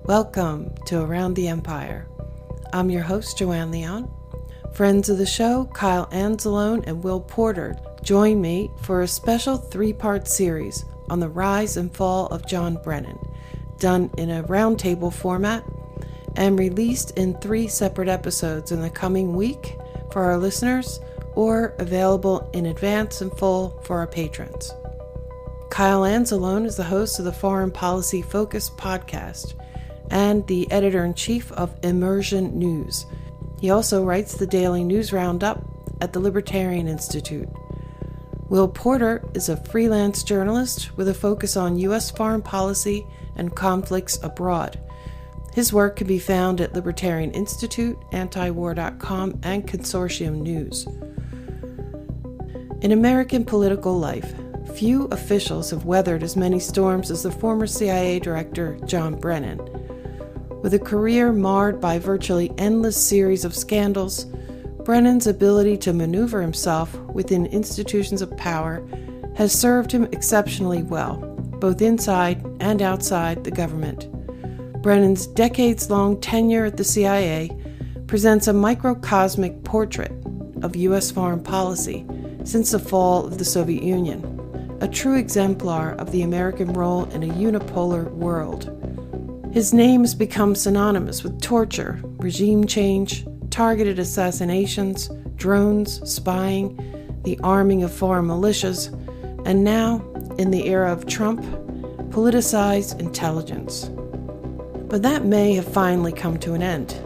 Welcome to Around the Empire. I'm your host, Joanne Leon. Friends of the show, Kyle Anzalone and Will Porter, join me for a special 3-part series on the rise and fall of John Brennan, done in a roundtable format and released in 3 separate episodes in the coming week for our listeners or available in advance and full for our patrons. Kyle Anzalone is the host of the Foreign Policy Focus podcast and the editor-in-chief of Immersion News. He also writes the daily news roundup at the Libertarian Institute. Will Porter is a freelance journalist with a focus on U.S. foreign policy and conflicts abroad. His work can be found at Libertarian Institute, antiwar.com, and Consortium News. In American political life, few officials have weathered as many storms as the former CIA director John Brennan. With a career marred by virtually endless series of scandals, Brennan's ability to maneuver himself within institutions of power has served him exceptionally well, both inside and outside the government. Brennan's decades-long tenure at the CIA presents a microcosmic portrait of U.S. foreign policy since the fall of the Soviet Union, a true exemplar of the American role in a unipolar world. His name has become synonymous with torture, regime change, targeted assassinations, drones, spying, the arming of foreign militias, and now, in the era of Trump, politicized intelligence. But that may have finally come to an end.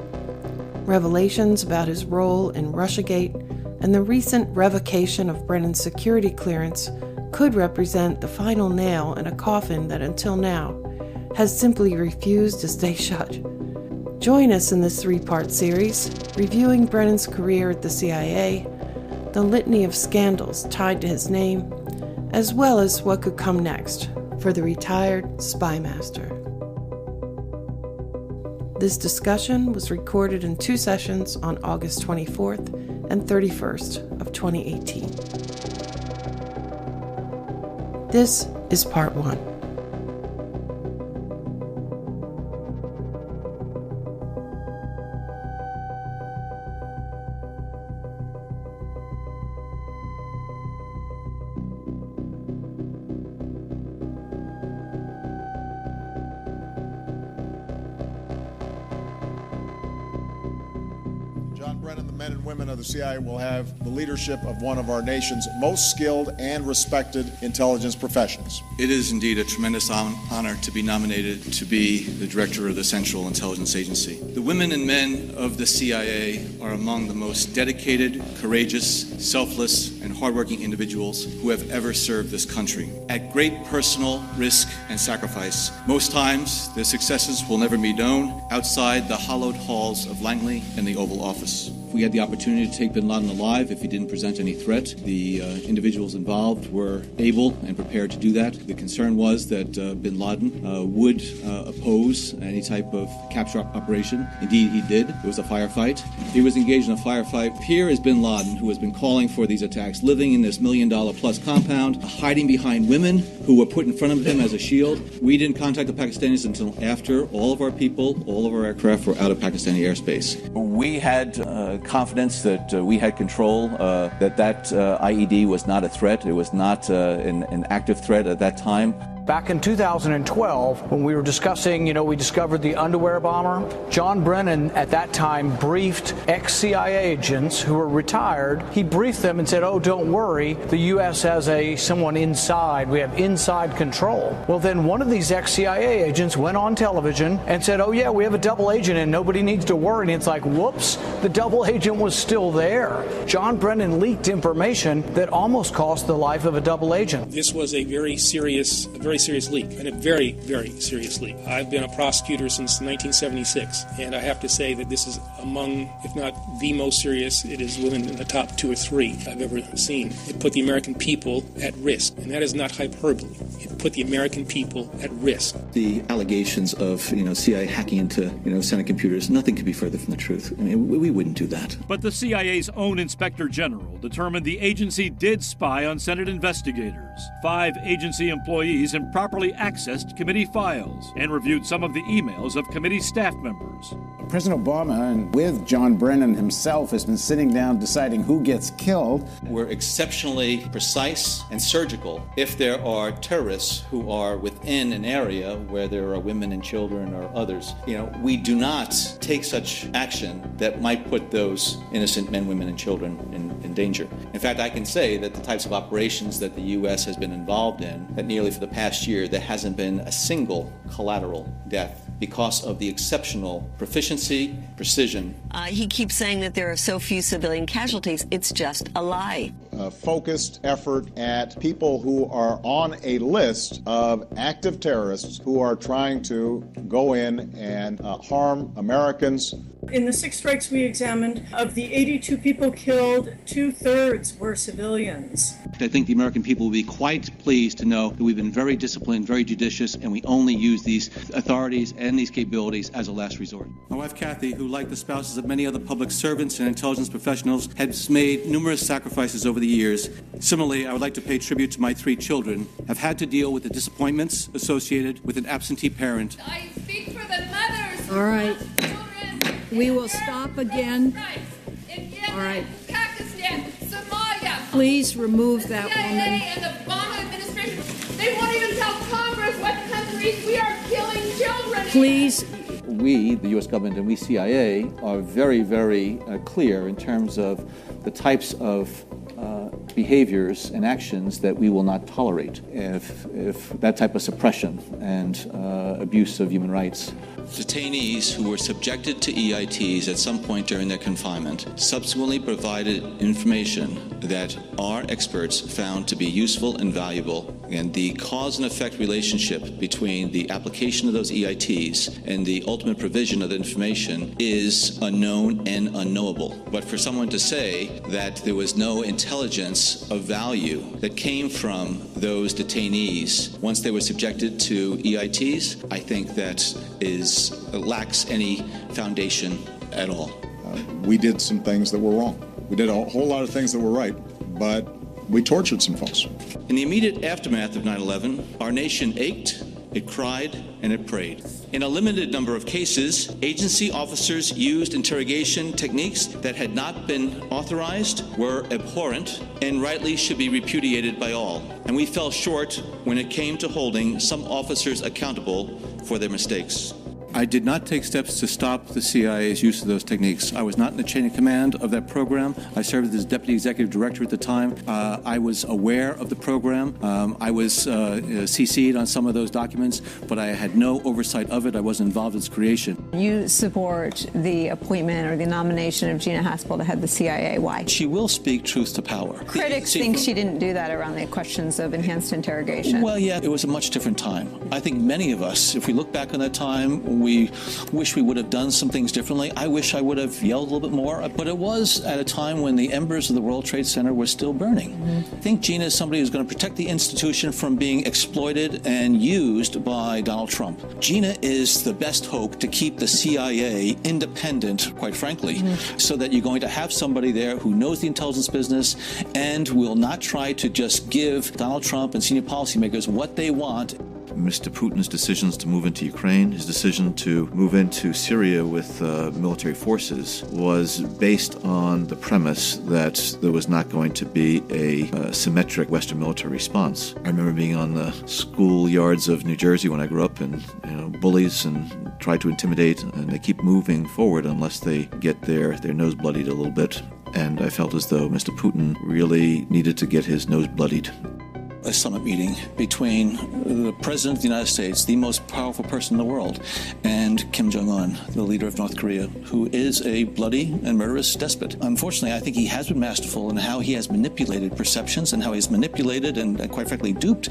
Revelations about his role in Russiagate and the recent revocation of Brennan's security clearance could represent the final nail in a coffin that until now has simply refused to stay shut. Join us in this 3-part series, reviewing Brennan's career at the CIA, the litany of scandals tied to his name, as well as what could come next for the retired spy master. This discussion was recorded in 2 sessions on August 24th and 31st of 2018. This is part 1. John Brennan, the men and women of the CIA will have the leadership of one of our nation's most skilled and respected intelligence professions. It is indeed a tremendous honor to be nominated to be the director of the Central Intelligence Agency. The women and men of the CIA are among the most dedicated, courageous, selfless, and hardworking individuals who have ever served this country. At great personal risk and sacrifice, most times their successes will never be known outside the hallowed halls of Langley and the Oval Office. If we had the opportunity to take bin Laden alive, if he didn't present any threat, the individuals involved were able and prepared to do that. The concern was that bin Laden would oppose any type of capture operation. Indeed, he did. It was a firefight. He was engaged in a firefight. Here is bin Laden, who has been calling for these attacks, living in this $1 million plus compound, hiding behind women who were put in front of him as a shield. We didn't contact the Pakistanis until after all of our people, all of our aircraft were out of Pakistani airspace. We had confidence that we had control, that IED was not a threat. It was not an active threat at that time. Back in 2012, when we were discussing, we discovered the underwear bomber, John Brennan at that time briefed ex-CIA agents who were retired. He briefed them and said, oh, don't worry, the U.S. has someone inside. We have inside control. Well, then one of these ex-CIA agents went on television and said, oh, yeah, we have a double agent and nobody needs to worry. And it's like, whoops, the double agent was still there. John Brennan leaked information that almost cost the life of a double agent. This was a very serious leak, and a very, very serious leak. I've been a prosecutor since 1976, and I have to say that this is among, if not the most serious, it is within the top 2 or 3 I've ever seen. It put the American people at risk, and that is not hyperbole. It put the American people at risk. The allegations of, CIA hacking into, Senate computers, nothing could be further from the truth. I mean, we wouldn't do that. But the CIA's own Inspector General determined the agency did spy on Senate investigators. 5 agency employees in improperly accessed committee files and reviewed some of the emails of committee staff members. President Obama, and with John Brennan himself, has been sitting down deciding who gets killed. We're exceptionally precise and surgical if there are terrorists who are within an area where there are women and children or others. We do not take such action that might put those innocent men, women, and children in danger. In fact, I can say that the types of operations that the U.S. has been involved in, that nearly for the past year, there hasn't been a single collateral death because of the exceptional proficiency, precision. He keeps saying that there are so few civilian casualties. It's just a lie. A focused effort at people who are on a list of active terrorists who are trying to go in and harm Americans. In the 6 strikes we examined, of the 82 people killed, 2/3 were civilians. I think the American people will be quite pleased to know that we've been very disciplined, very judicious, and we only use these authorities and these capabilities as a last resort. My wife, Kathy, who, like the spouses of many other public servants and intelligence professionals, has made numerous sacrifices over the years. Similarly, I would like to pay tribute to my 3 children. I've had to deal with the disappointments associated with an absentee parent. I speak for the mothers. All right. We will stop again. In Yemen, all right. Pakistan, Somalia. Please remove that CIA woman. And the Obama administration, they won't even tell Congress what countries we are killing children in. Please. We, the U.S. government, and we CIA are very, very clear in terms of the types of behaviors and actions that we will not tolerate if that type of suppression and abuse of human rights. Detainees who were subjected to EITs at some point during their confinement subsequently provided information that our experts found to be useful and valuable, and the cause and effect relationship between the application of those EITs and the ultimate provision of the information is unknown and unknowable. But for someone to say that there was no intelligence of value that came from those detainees once they were subjected to EITs, I think that lacks any foundation at all. We did some things that were wrong. We did a whole lot of things that were right, but we tortured some folks. In the immediate aftermath of 9/11, our nation ached, it cried, and it prayed. In a limited number of cases, agency officers used interrogation techniques that had not been authorized, were abhorrent, and rightly should be repudiated by all. And we fell short when it came to holding some officers accountable for their mistakes. I did not take steps to stop the CIA's use of those techniques. I was not in the chain of command of that program. I served as deputy executive director at the time. I was aware of the program. I was CC'd on some of those documents, but I had no oversight of it. I wasn't involved in its creation. You support the appointment or the nomination of Gina Haspel to head the CIA. Why? She will speak truth to power. Critics think she didn't do that around the questions of enhanced interrogation. Well, yeah, it was a much different time. I think many of us, if we look back on that time, we wish we would have done some things differently. I wish I would have yelled a little bit more, but it was at a time when the embers of the World Trade Center were still burning. Mm-hmm. I think Gina is somebody who's going to protect the institution from being exploited and used by Donald Trump. Gina is the best hope to keep the CIA independent, quite frankly, so that you're going to have somebody there who knows the intelligence business and will not try to just give Donald Trump and senior policymakers what they want. Mr. Putin's decisions to move into Ukraine, his decision to move into Syria with military forces was based on the premise that there was not going to be a symmetric Western military response. I remember being on the schoolyards of New Jersey when I grew up, and bullies and try to intimidate, and they keep moving forward unless they get their nose bloodied a little bit. And I felt as though Mr. Putin really needed to get his nose bloodied. A summit meeting between the President of the United States, the most powerful person in the world, and Kim Jong-un, the leader of North Korea, who is a bloody and murderous despot. Unfortunately, I think he has been masterful in how he has manipulated perceptions and how he has manipulated and quite frankly, duped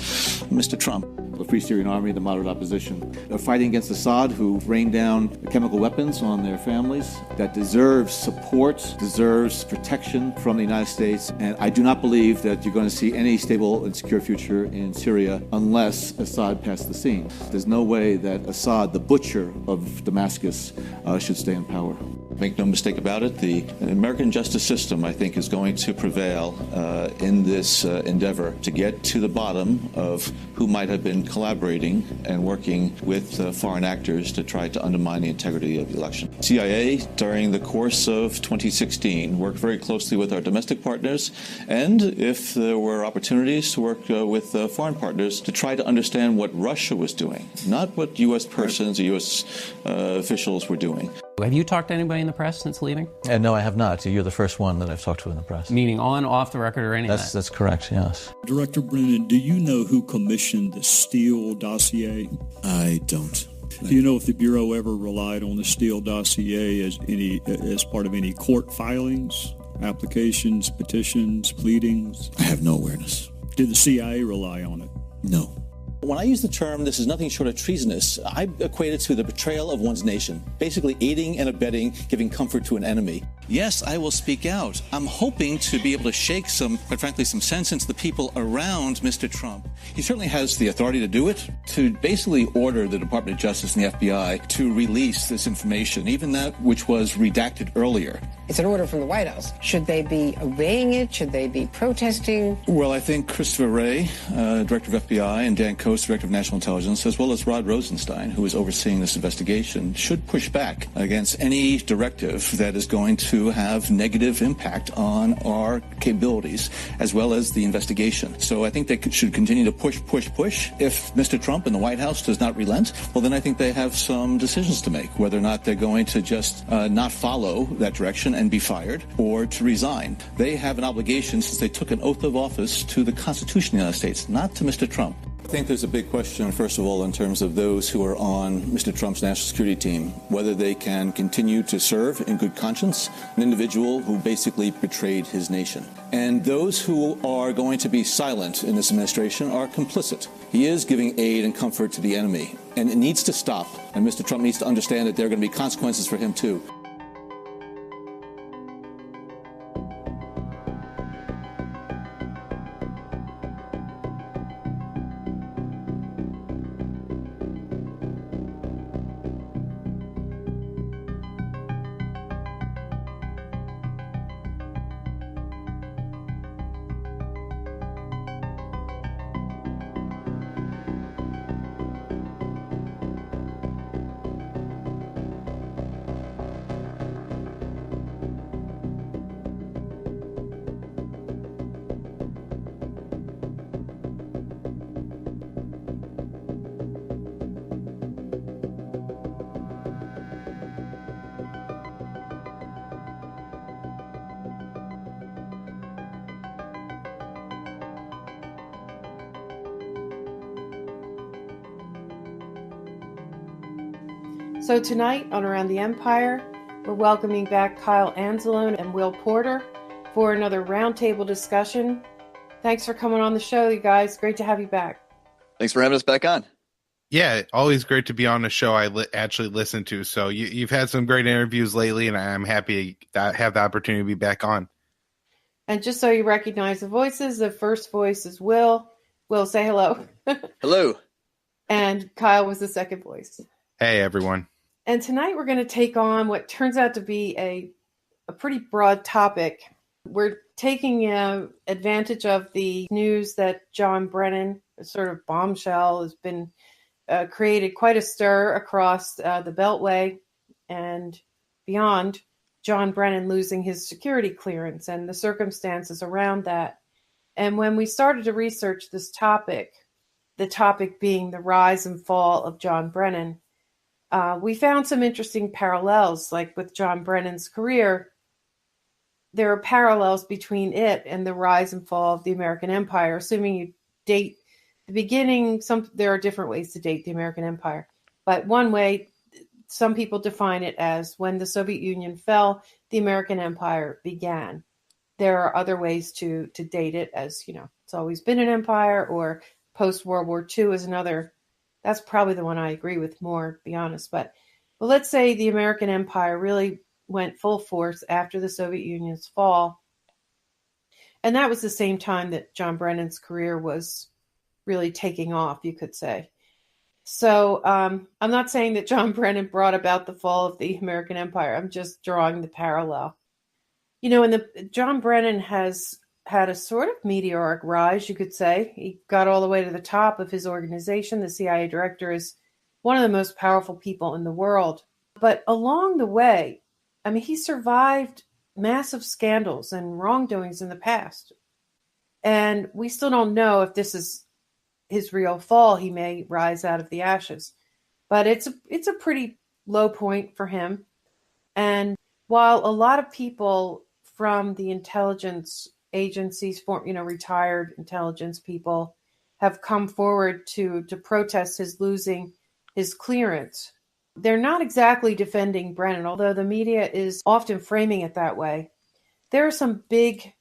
Mr. Trump. The Free Syrian Army, the moderate opposition, are fighting against Assad, who rained down chemical weapons on their families. That deserves support, deserves protection from the United States. And I do not believe that you're going to see any stable and secure future in Syria unless Assad passes the scene. There's no way that Assad, the butcher of Damascus, should stay in power. Make no mistake about it, the American justice system, I think, is going to prevail in this endeavor to get to the bottom of who might have been collaborating and working with foreign actors to try to undermine the integrity of the election. CIA, during the course of 2016, worked very closely with our domestic partners, and if there were opportunities to work with foreign partners to try to understand what Russia was doing, not what U.S. persons or U.S. Officials were doing. Have you talked to anybody in the press since leaving? No, I have not. You're the first one that I've talked to in the press. Meaning on, off the record, or anything? That's correct, yes. Director Brennan, do you know who commissioned the Steele dossier? I don't. Do you know if the Bureau ever relied on the Steele dossier as part of any court filings, applications, petitions, pleadings? I have no awareness. Did the CIA rely on it? No. When I use the term, this is nothing short of treasonous, I equate it to the betrayal of one's nation, basically aiding and abetting, giving comfort to an enemy. Yes, I will speak out. I'm hoping to be able to shake quite frankly, some sense into the people around Mr. Trump. He certainly has the authority to do it, to basically order the Department of Justice and the FBI to release this information, even that which was redacted earlier. It's an order from the White House. Should they be obeying it? Should they be protesting? Well, I think Christopher Wray, Director of FBI, and Dan Coates, Director of National Intelligence, as well as Rod Rosenstein, who is overseeing this investigation, should push back against any directive that is going to have negative impact on our capabilities, as well as the investigation. So I think they should continue to push. If Mr. Trump and the White House does not relent, well, then I think they have some decisions to make, whether or not they're going to just not follow that direction and be fired, or to resign. They have an obligation, since they took an oath of office, to the Constitution of the United States, not to Mr. Trump. I think there's a big question, first of all, in terms of those who are on Mr. Trump's national security team, whether they can continue to serve in good conscience an individual who basically betrayed his nation. And those who are going to be silent in this administration are complicit. He is giving aid and comfort to the enemy, and it needs to stop. And Mr. Trump needs to understand that there are going to be consequences for him, too. So tonight on Around the Empire, we're welcoming back Kyle Anzalone and Will Porter for another roundtable discussion. Thanks for coming on the show, you guys. Great to have you back. Thanks for having us back on. Yeah, always great to be on the show I actually listen to. So you've had some great interviews lately, and I'm happy to have the opportunity to be back on. And just so you recognize the voices, the first voice is Will. Will, say hello. Hello. And Kyle was the second voice. Hey, everyone. And tonight we're going to take on what turns out to be a pretty broad topic. We're taking advantage of the news that John Brennan, a sort of bombshell, has been created quite a stir across the Beltway and beyond. John Brennan losing his security clearance and the circumstances around that. And when we started to research this topic, the topic being the rise and fall of John Brennan, we found some interesting parallels. Like with John Brennan's career, there are parallels between it and the rise and fall of the American Empire. Assuming you date the beginning, there are different ways to date the American Empire. But one way, some people define it as when the Soviet Union fell, the American Empire began. There are other ways to date it as, it's always been an empire, or post-World War II is another. That's probably the one I agree with more, to be honest. But let's say the American Empire really went full force after the Soviet Union's fall. And that was the same time that John Brennan's career was really taking off, you could say. So I'm not saying that John Brennan brought about the fall of the American empire. I'm just drawing the parallel. And John Brennan has had a sort of meteoric rise, you could say. He got all the way to the top of his organization. The CIA director is one of the most powerful people in the world. But along the way, he survived massive scandals and wrongdoings in the past. And we still don't know if this is his real fall. He may rise out of the ashes. But it's a pretty low point for him. And while a lot of people from the intelligence agencies, retired intelligence people, have come forward to protest his losing his clearance, they're not exactly defending Brennan, although the media is often framing it that way. There are some big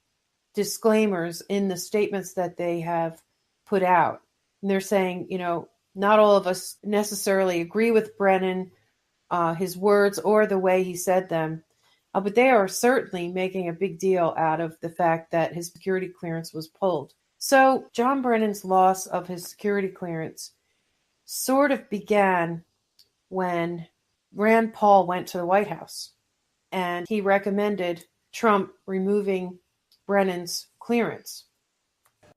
disclaimers in the statements that they have put out. And they're saying, not all of us necessarily agree with Brennan, his words or the way he said them. But they are certainly making a big deal out of the fact that his security clearance was pulled. So John Brennan's loss of his security clearance sort of began when Rand Paul went to the White House and he recommended Trump removing Brennan's clearance.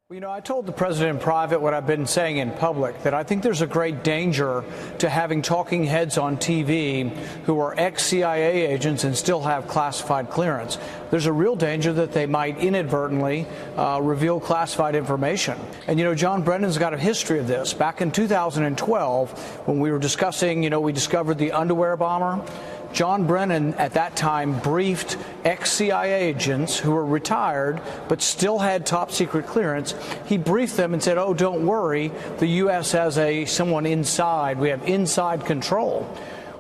Well, I told the president in private what I've been saying in public, that I think there's a great danger to having talking heads on TV who are ex-CIA agents and still have classified clearance. There's a real danger that they might inadvertently reveal classified information. And, John Brennan's got a history of this. Back in 2012, when we were discussing, we discovered the underwear bomber. John Brennan at that time briefed ex-CIA agents who were retired but still had top secret clearance. He briefed them and said, "Oh, don't worry, the U.S. has someone inside. We have inside control."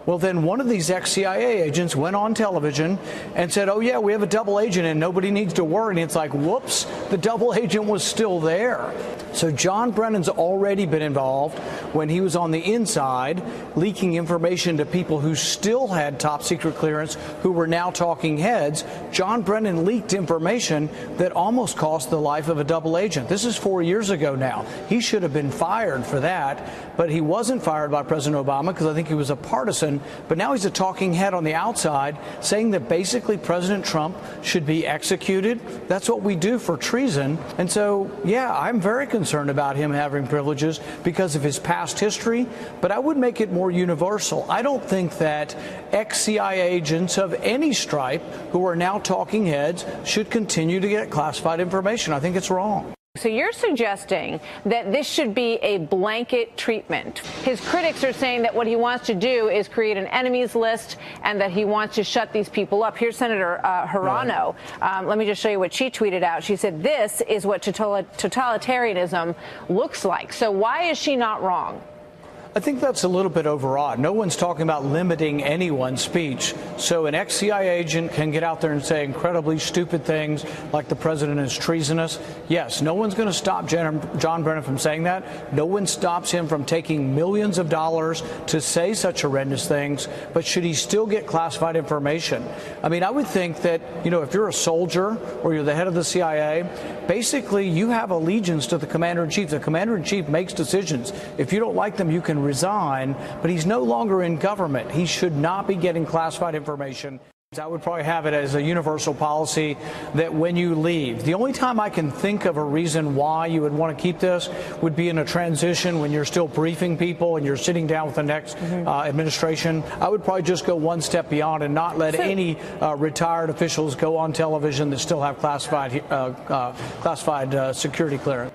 Well, then one of these ex-CIA agents went on television and said, "Oh, yeah, we have a double agent and nobody needs to worry." And it's like, whoops, the double agent was still there. So John Brennan's already been involved when he was on the inside, leaking information to people who still had top secret clearance, who were now talking heads. John Brennan leaked information that almost cost the life of a double agent. This is 4 years ago now. He should have been fired for that, but he wasn't fired by President Obama because I think he was a partisan. But now he's a talking head on the outside saying that basically President Trump should be executed. That's what we do for treason. And so, yeah, I'm very concerned about him having privileges because of his past history, but I would make it more universal. I don't think that ex-CIA agents of any stripe who are now talking heads should continue to get classified information. I think it's wrong. So you're suggesting that this should be a blanket treatment. His critics are saying that what he wants to do is create an enemies list and that he wants to shut these people up. Here's Senator Hirano. Let me just show you what she tweeted out. She said, "This is what totalitarianism looks like." So why is she not wrong? I think that's a little bit overwrought. No one's talking about limiting anyone's speech. So an ex-CIA agent can get out there and say incredibly stupid things like the president is treasonous. Yes, no one's going to stop John Brennan from saying that. No one stops him from taking millions of dollars to say such horrendous things. But should he still get classified information? I mean, I would think that, if you're a soldier or you're the head of the CIA, basically you have allegiance to the commander-in-chief. The commander-in-chief makes decisions. If you don't like them, you can resign, but he's no longer in government. He should not be getting classified information. I would probably have it as a universal policy that when you leave, the only time I can think of a reason why you would want to keep this would be in a transition when you're still briefing people and you're sitting down with the next administration. I would probably just go one step beyond and not let any retired officials go on television that still have classified security clearance.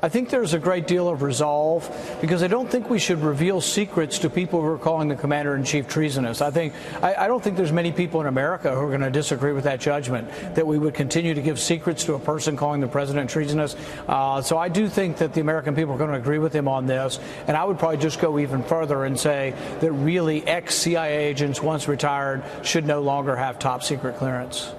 I think there's a great deal of resolve because I don't think we should reveal secrets to people who are calling the commander-in-chief treasonous. I don't think there's many people in America who are going to disagree with that judgment, that we would continue to give secrets to a person calling the president treasonous. So I do think that the American people are going to agree with him on this. And I would probably just go even further and say that really ex-CIA agents once retired should no longer have top secret clearance.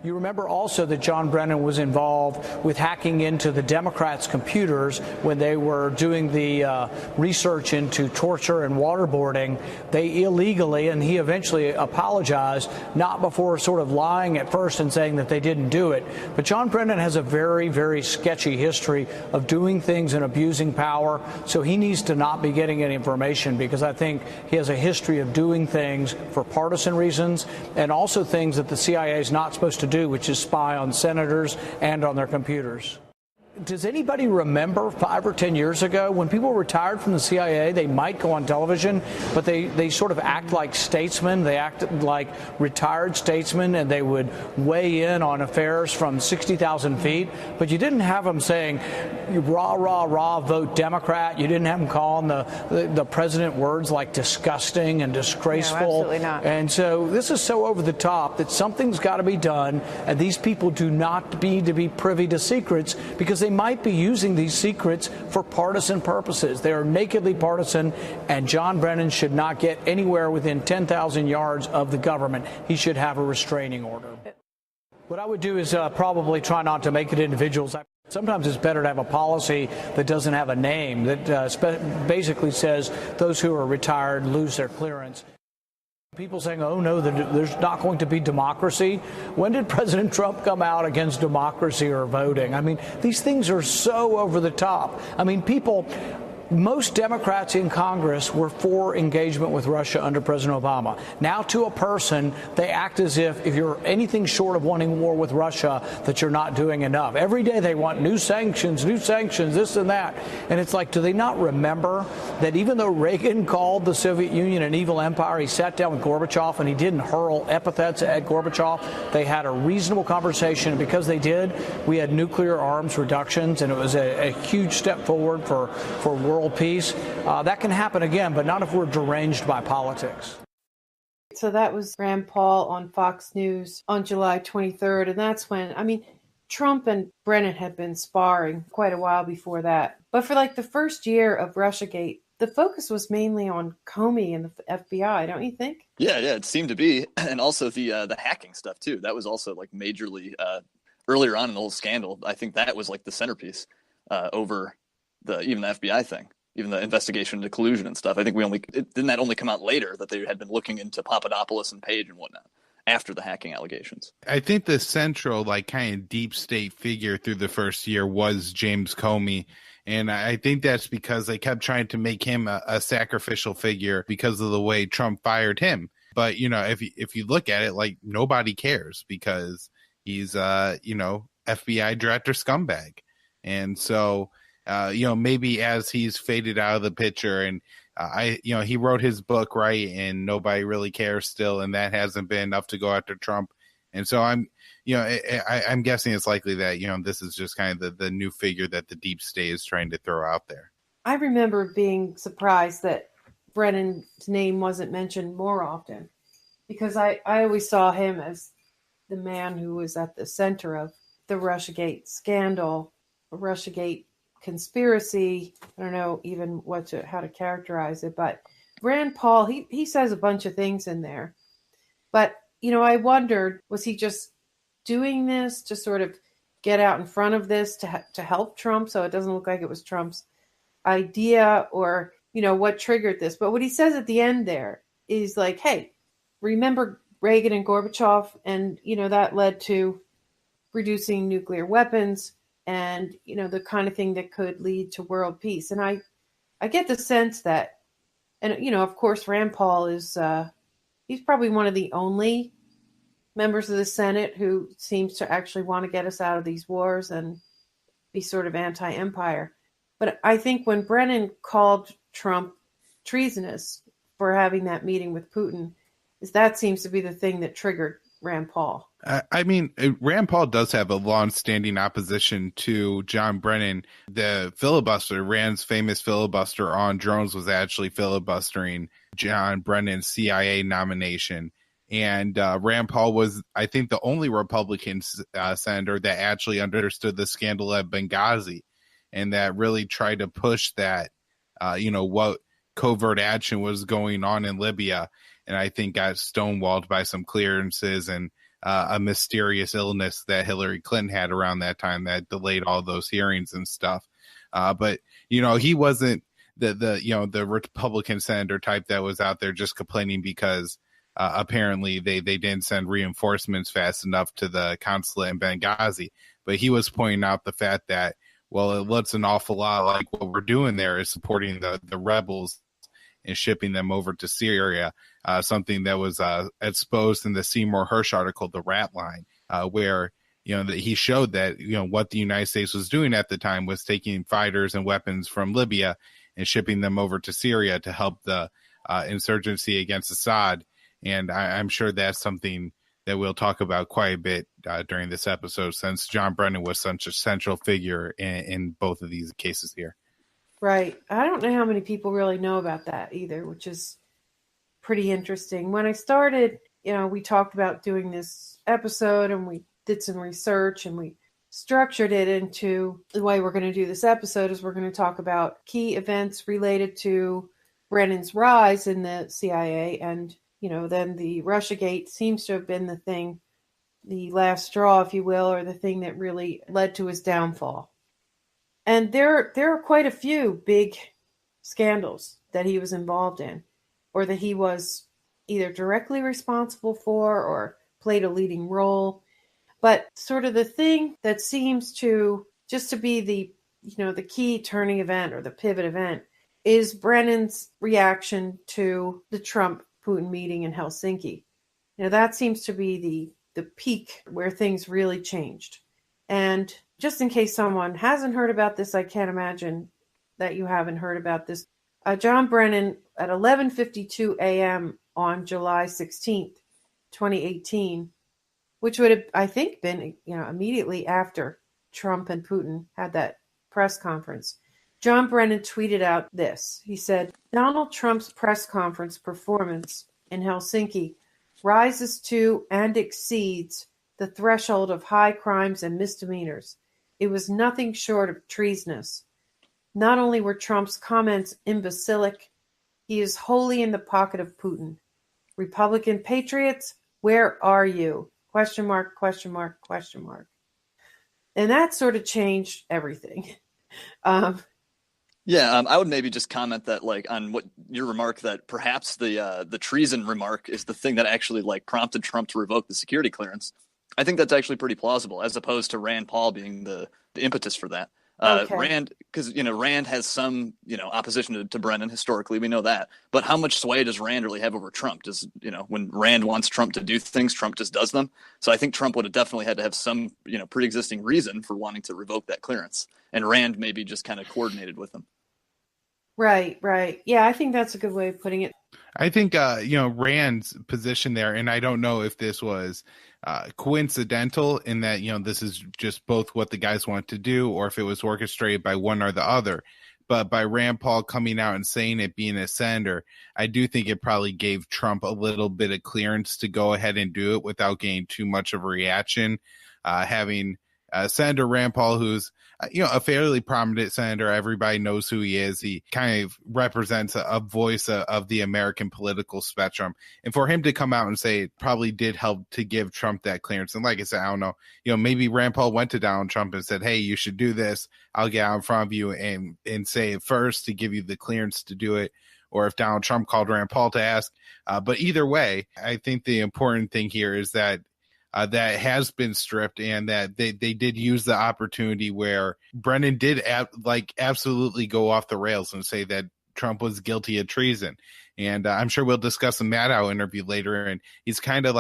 You remember also that John Brennan was involved with hacking into the Democrats' computers when they were doing the research into torture and waterboarding. They illegally, and he eventually apologized, not before sort of lying at first and saying that they didn't do it. But John Brennan has a very, very sketchy history of doing things and abusing power, so he needs to not be getting any information, because I think he has a history of doing things for partisan reasons and also things that the CIA is not supposed to do, which is spy on senators and on their computers. Does anybody remember 5 or 10 years ago when people retired from the CIA, they might go on television, but they sort of act like statesmen. They acted like retired statesmen, and they would weigh in on affairs from 60,000 feet. But you didn't have them saying, rah, rah, rah, vote Democrat. You didn't have them calling the president words like disgusting and disgraceful. No, absolutely not. And so this is so over the top that something's got to be done, and these people do not need to be privy to secrets, because they might be using these secrets for partisan purposes. They are nakedly partisan, and John Brennan should not get anywhere within 10,000 yards of the government. He should have a restraining order. What I would do is probably try not to make it individuals. Sometimes it's better to have a policy that doesn't have a name, that basically says those who are retired lose their clearance. People saying, oh, no, there's not going to be democracy. When did President Trump come out against democracy or voting? I mean, these things are so over the top. I mean, most Democrats in Congress were for engagement with Russia under President Obama. Now, to a person, they act as if you're anything short of wanting war with Russia, that you're not doing enough. Every day they want new sanctions, this and that. And it's like, do they not remember that even though Reagan called the Soviet Union an evil empire, he sat down with Gorbachev and he didn't hurl epithets at Gorbachev? They had a reasonable conversation. And because they did, we had nuclear arms reductions, and it was a huge step forward for world peace. That can happen again, but not if we're deranged by politics. So that was Rand Paul on Fox News on July 23rd, and that's when, I mean, Trump and Brennan had been sparring quite a while before that. But for like the first year of Russiagate, the focus was mainly on Comey and the FBI, don't you think? Yeah, it seemed to be. And also the hacking stuff, too. That was also like majorly earlier on in the whole scandal. I think that was like the centerpiece over even the FBI thing, even the investigation into collusion and stuff. I think didn't that only come out later, that they had been looking into Papadopoulos and Page and whatnot after the hacking allegations? I think the central kind of deep state figure through the first year was James Comey. And I think that's because they kept trying to make him a sacrificial figure because of the way Trump fired him. But, if you look at it, like, nobody cares because he's, FBI director scumbag. And so, maybe as he's faded out of the picture, and he wrote his book, right, and nobody really cares still, and that hasn't been enough to go after Trump. And so I'm guessing it's likely that this is just kind of the new figure that the deep state is trying to throw out there. I remember being surprised that Brennan's name wasn't mentioned more often, because I always saw him as the man who was at the center of the Russiagate scandal, Russiagate conspiracy. I don't know even how to characterize it, but Rand Paul, he says a bunch of things in there. But, I wondered, was he just doing this to sort of get out in front of this to help Trump so it doesn't look like it was Trump's idea, or, what triggered this? But what he says at the end there is like, hey, remember Reagan and Gorbachev? And, that led to reducing nuclear weapons and, the kind of thing that could lead to world peace. And I get the sense that, and, of course, Rand Paul is, he's probably one of the only members of the Senate who seems to actually want to get us out of these wars and be sort of anti-empire. But I think when Brennan called Trump treasonous for having that meeting with Putin, that seems to be the thing that triggered Rand Paul. Rand Paul does have a long-standing opposition to John Brennan. The filibuster, Rand's famous filibuster on drones, was actually filibustering John Brennan's CIA nomination. And Rand Paul was, I think, the only Republican senator that actually understood the scandal at Benghazi and that really tried to push that, what covert action was going on in Libya. And I think got stonewalled by some clearances and a mysterious illness that Hillary Clinton had around that time that delayed all those hearings and stuff. But he wasn't the Republican senator type that was out there just complaining because apparently they didn't send reinforcements fast enough to the consulate in Benghazi. But he was pointing out the fact that, well, it looks an awful lot like what we're doing there is supporting the rebels and shipping them over to Syria, something that was exposed in the Seymour Hersh article, The Rat Line, where that he showed that what the United States was doing at the time was taking fighters and weapons from Libya and shipping them over to Syria to help the insurgency against Assad. And I'm sure that's something that we'll talk about quite a bit during this episode, since John Brennan was such a central figure in both of these cases here. Right. I don't know how many people really know about that either, which is pretty interesting. When I started, we talked about doing this episode and we did some research and we structured it into the way we're going to do this episode is we're going to talk about key events related to Brennan's rise in the CIA. And, then the Russiagate seems to have been the thing, the last straw, if you will, or the thing that really led to his downfall. And there are quite a few big scandals that he was involved in, or that he was either directly responsible for or played a leading role. But sort of the thing that seems to just to be the key turning event or the pivot event is Brennan's reaction to the Trump-Putin meeting in Helsinki. That seems to be the peak where things really changed. And just in case someone hasn't heard about this, I can't imagine that you haven't heard about this. John Brennan at 11:52 a.m. on July 16th, 2018, which would have, I think, been immediately after Trump and Putin had that press conference. John Brennan tweeted out this. He said, "Donald Trump's press conference performance in Helsinki rises to and exceeds the threshold of high crimes and misdemeanors. It was nothing short of treasonous. Not only were Trump's comments imbecilic, he is wholly in the pocket of Putin. Republican patriots, where are you? Question mark, question mark, question mark." And that sort of changed everything. I would maybe just comment that, on what your remark, that perhaps the treason remark is the thing that actually prompted Trump to revoke the security clearance. I think that's actually pretty plausible, as opposed to Rand Paul being the impetus for that. Okay. Rand, because Rand has some opposition to Brennan historically, we know that. But how much sway does Rand really have over Trump? Does when Rand wants Trump to do things, Trump just does them. So I think Trump would have definitely had to have some pre-existing reason for wanting to revoke that clearance, and Rand maybe just kind of coordinated with him. Right. Yeah, I think that's a good way of putting it. I think Rand's position there, and I don't know if this was coincidental in that this is just both what the guys want to do, or if it was orchestrated by one or the other. But by Rand Paul coming out and saying it, being a senator, I do think it probably gave Trump a little bit of clearance to go ahead and do it without getting too much of a reaction. Having Senator Rand Paul, who's a fairly prominent senator. Everybody knows who he is. He kind of represents a voice of the American political spectrum. And for him to come out and say it probably did help to give Trump that clearance. And like I said, I don't know, maybe Rand Paul went to Donald Trump and said, "Hey, you should do this. I'll get out in front of you and say it first to give you the clearance to do it." Or if Donald Trump called Rand Paul to ask. But either way, I think the important thing here is that that has been stripped, and that they did use the opportunity where Brennan did absolutely go off the rails and say that Trump was guilty of treason. And I'm sure we'll discuss the Maddow interview later, and he's kind of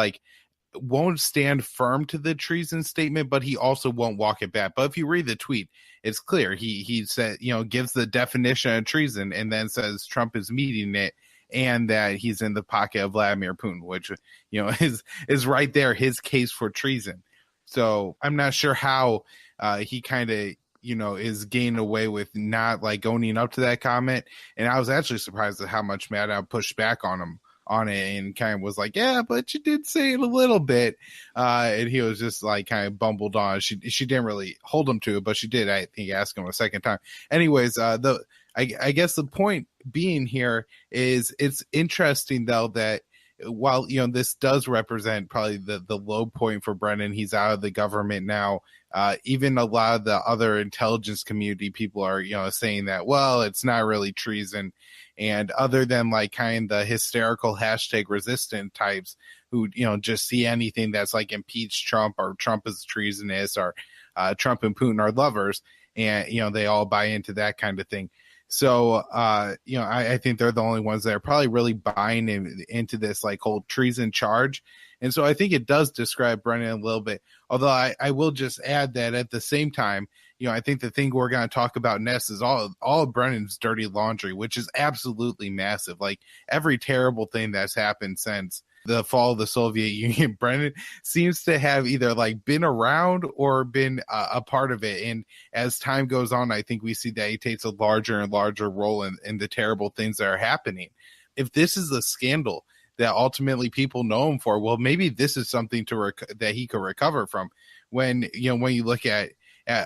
won't stand firm to the treason statement, but he also won't walk it back. But if you read the tweet, it's clear. He said, gives the definition of treason and then says Trump is meeting it, and that he's in the pocket of Vladimir Putin, which, is right there, his case for treason. So I'm not sure how he kind of, is getting away with not owning up to that comment. And I was actually surprised at how much Maddow pushed back on him on it and kind of was like, "Yeah, but you did say it a little bit." And he was just kind of bumbled on. She didn't really hold him to it, but she did, I think, ask him a second time. Anyways, I guess the point being here is it's interesting, though, that while, this does represent probably the low point for Brennan, he's out of the government now. Even a lot of the other intelligence community people are, saying that, well, it's not really treason. And other than like kind of the hysterical hashtag resistant types who, just see anything that's like impeach Trump or Trump is treasonous or Trump and Putin are lovers. And, they all buy into that kind of thing. So, I think they're the only ones that are probably really buying into this like whole treason charge. And so I think it does describe Brennan a little bit, although I will just add that at the same time, I think the thing we're going to talk about next is all of Brennan's dirty laundry, which is absolutely massive. Like every terrible thing that's happened since the fall of the Soviet Union, Brennan seems to have either like been around or been a part of it. And as time goes on, I think we see that he takes a larger and larger role in the terrible things that are happening. If this is a scandal that ultimately people know him for, well, maybe this is something that he could recover from. When you look at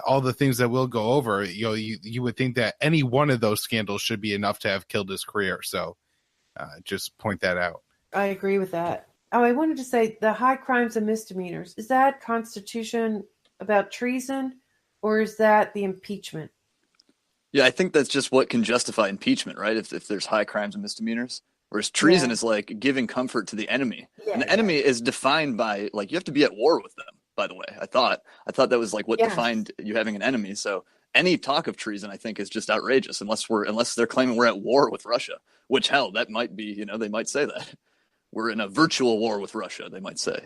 all the things that we'll go over, you would think that any one of those scandals should be enough to have killed his career. So just point that out. I agree with that. Oh, I wanted to say the high crimes and misdemeanors. Is that Constitution about treason or is that the impeachment? Yeah, I think that's just what can justify impeachment, right? If there's high crimes and misdemeanors. Whereas treason is like giving comfort to the enemy. And the enemy is defined by like you have to be at war with them, by the way. I thought that was like what defined you having an enemy. So any talk of treason, I think, is just outrageous unless they're claiming we're at war with Russia, which hell, that might be, they might say that. We're in a virtual war with Russia, they might say,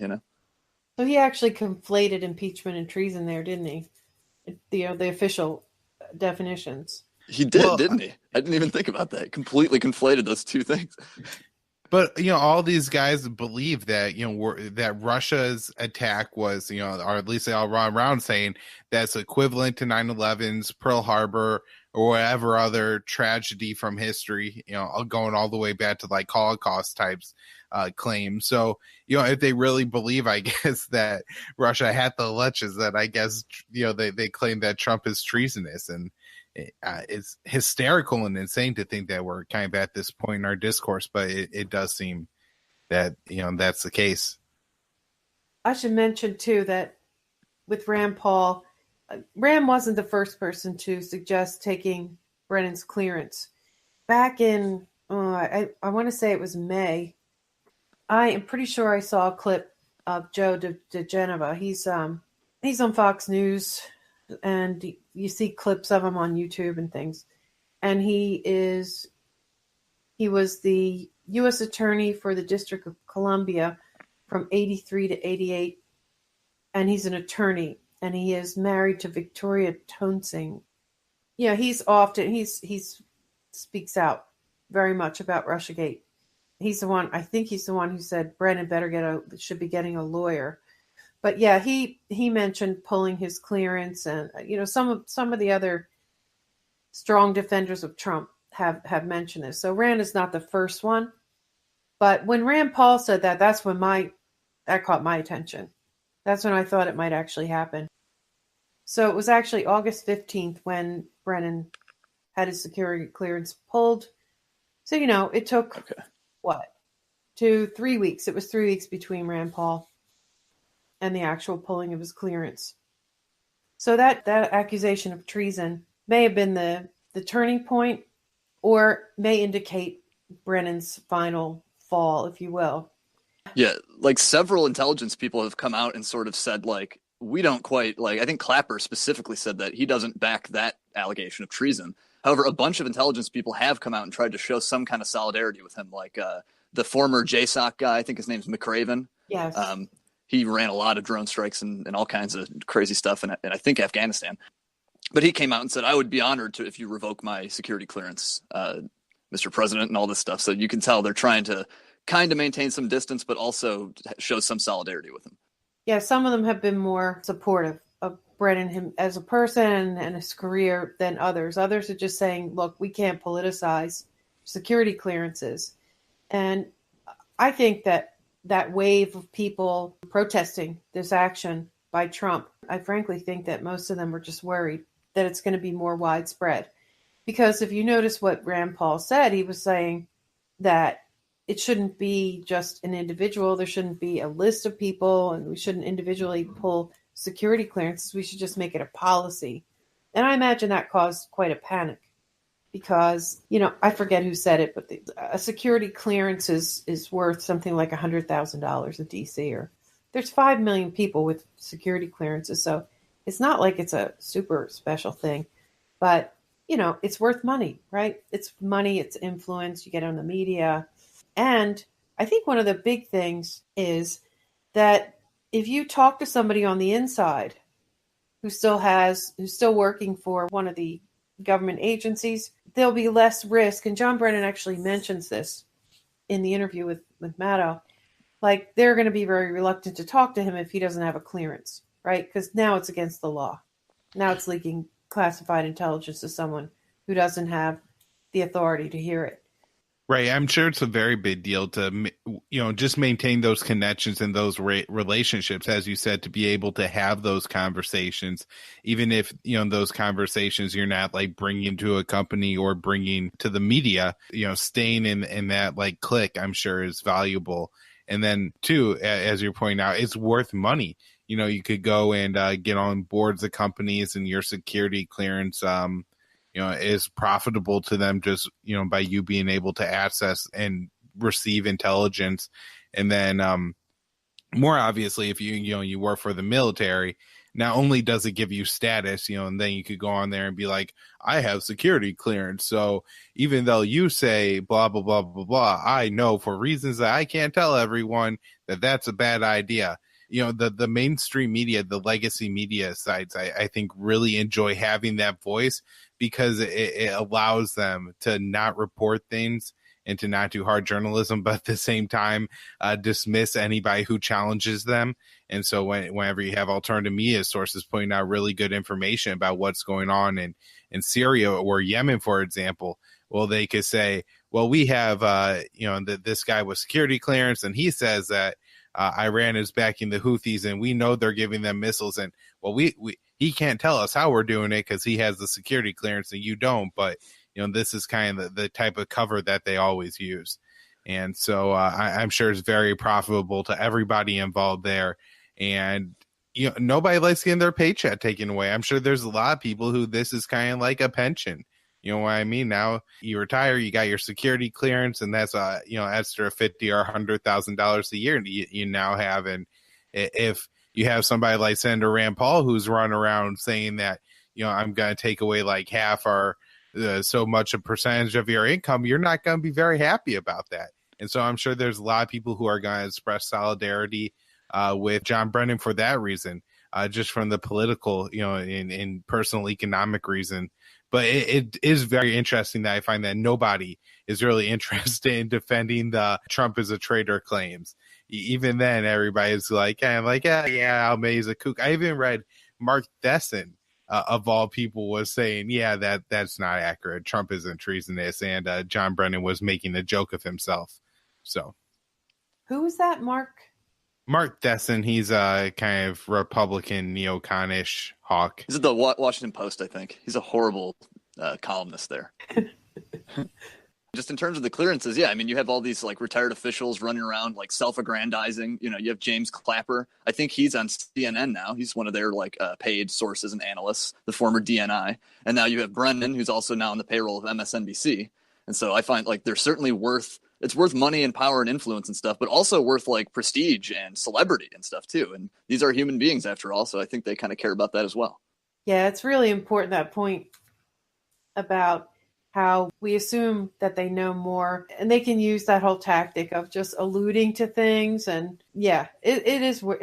So he actually conflated impeachment and treason there, didn't he? The official definitions. He did, didn't he? I didn't even think about that. Completely conflated those two things. But, all these guys believe that, that Russia's attack was, or at least they all run around saying that's equivalent to 9/11's Pearl Harbor or whatever other tragedy from history, going all the way back to like Holocaust types claims. So, if they really believe, I guess, that Russia had the leches, that I guess, they claim that Trump is treasonous. And it's hysterical and insane to think that we're kind of at this point in our discourse, but it does seem that, that's the case. I should mention, too, that with Rand Paul, Rand wasn't the first person to suggest taking Brennan's clearance. Back in, I want to say it was May, I am pretty sure I saw a clip of Joe DeGenova. He's on Fox News, and you see clips of him on YouTube and things. And he was the U.S. Attorney for the District of Columbia from 83 to 88. And he's an attorney, and he is married to Victoria Toensing. He's speaks out very much about Russiagate. I think he's the one who said Brennan should be getting a lawyer. But yeah, he mentioned pulling his clearance, and some of the other strong defenders of Trump have mentioned this. So Rand is not the first one, but when Rand Paul said that, that's when that caught my attention. That's when I thought it might actually happen. So it was actually August 15th when Brennan had his security clearance pulled. So it took 3 weeks. It was 3 weeks between Rand Paul and the actual pulling of his clearance. So that accusation of treason may have been the turning point, or may indicate Brennan's final fall, if you will. Yeah, like several intelligence people have come out and sort of said, like, we don't quite, like, I think Clapper specifically said that he doesn't back that allegation of treason. However, a bunch of intelligence people have come out and tried to show some kind of solidarity with him, like the former JSOC guy, I think his name's McRaven. Yes. He ran a lot of drone strikes and all kinds of crazy stuff in I think Afghanistan. But he came out and said, I would be honored if you revoke my security clearance, Mr. President, and all this stuff. So you can tell they're trying to kind of maintain some distance, but also show some solidarity with him. Yeah, some of them have been more supportive of Brennan, him as a person and his career, than others. Others are just saying, look, we can't politicize security clearances. And I think that wave of people protesting this action by Trump, I frankly think that most of them were just worried that it's going to be more widespread. Because if you notice what Rand Paul said, he was saying that it shouldn't be just an individual. There shouldn't be a list of people, and we shouldn't individually pull security clearances. We should just make it a policy. And I imagine that caused quite a panic because, I forget who said it, but a security clearance is worth something like $100,000 in DC, or there's 5 million people with security clearances. So it's not like it's a super special thing, but it's worth money, right? It's money, it's influence, you get on the media. And I think one of the big things is that if you talk to somebody on the inside who's still working for one of the government agencies, there'll be less risk. And John Brennan actually mentions this in the interview with Maddow. Like, they're going to be very reluctant to talk to him if he doesn't have a clearance, right? Because now it's against the law. Now it's leaking classified intelligence to someone who doesn't have the authority to hear it. Right. I'm sure it's a very big deal to, just maintain those connections and those relationships, as you said, to be able to have those conversations, even if, those conversations you're not like bringing to a company or bringing to the media, staying in that like clique, I'm sure is valuable. And then too, as you're pointing out, it's worth money. You could go and get on boards of companies, and your security clearance, is profitable to them just, by you being able to access and receive intelligence. And then more obviously, if you work for the military, not only does it give you status, and then you could go on there and be like, I have security clearance. So even though you say blah, blah, blah, blah, blah, I know for reasons that I can't tell everyone that that's a bad idea. The mainstream media, the legacy media sites, I think really enjoy having that voice because it allows them to not report things and to not do hard journalism, but at the same time, dismiss anybody who challenges them. And so whenever you have alternative media sources putting out really good information about what's going on in Syria or Yemen, for example, well, they could say, well, we have, this guy with security clearance, and he says that Iran is backing the Houthis, and we know they're giving them missiles. And well, he can't tell us how we're doing it because he has the security clearance and you don't. But this is kind of the type of cover that they always use. And so I'm sure it's very profitable to everybody involved there. And nobody likes getting their paycheck taken away. I'm sure there's a lot of people who this is kind of like a pension. You know what I mean? Now you retire, you got your security clearance, and that's extra $50,000 or $100,000 a year you now have. And if you have somebody like Senator Rand Paul who's running around saying that I'm going to take away like half or so much a percentage of your income, you're not going to be very happy about that. And so I'm sure there's a lot of people who are going to express solidarity with John Brennan for that reason, just from the political, in personal economic reason. But it is very interesting that I find that nobody is really interested in defending the Trump is a traitor claims. Even then, everybody's like, yeah, Almay's a kook. I even read Mark Thesson, of all people, was saying, yeah, that's not accurate. Trump isn't treasonous. And John Brennan was making a joke of himself. So who was that, Mark? Mark Thesson, he's a kind of Republican neoconish hawk. He's at the Washington Post, I think. He's a horrible columnist there. Just in terms of the clearances, yeah, I mean, you have all these like retired officials running around like self-aggrandizing. You have James Clapper. I think he's on CNN now. He's one of their like paid sources and analysts, the former DNI. And now you have Brennan, who's also now on the payroll of MSNBC. And so I find like they're certainly it's worth money and power and influence and stuff, but also worth like prestige and celebrity and stuff too. And these are human beings after all. So I think they kind of care about that as well. Yeah, it's really important, that point about how we assume that they know more, and they can use that whole tactic of just alluding to things. And yeah, there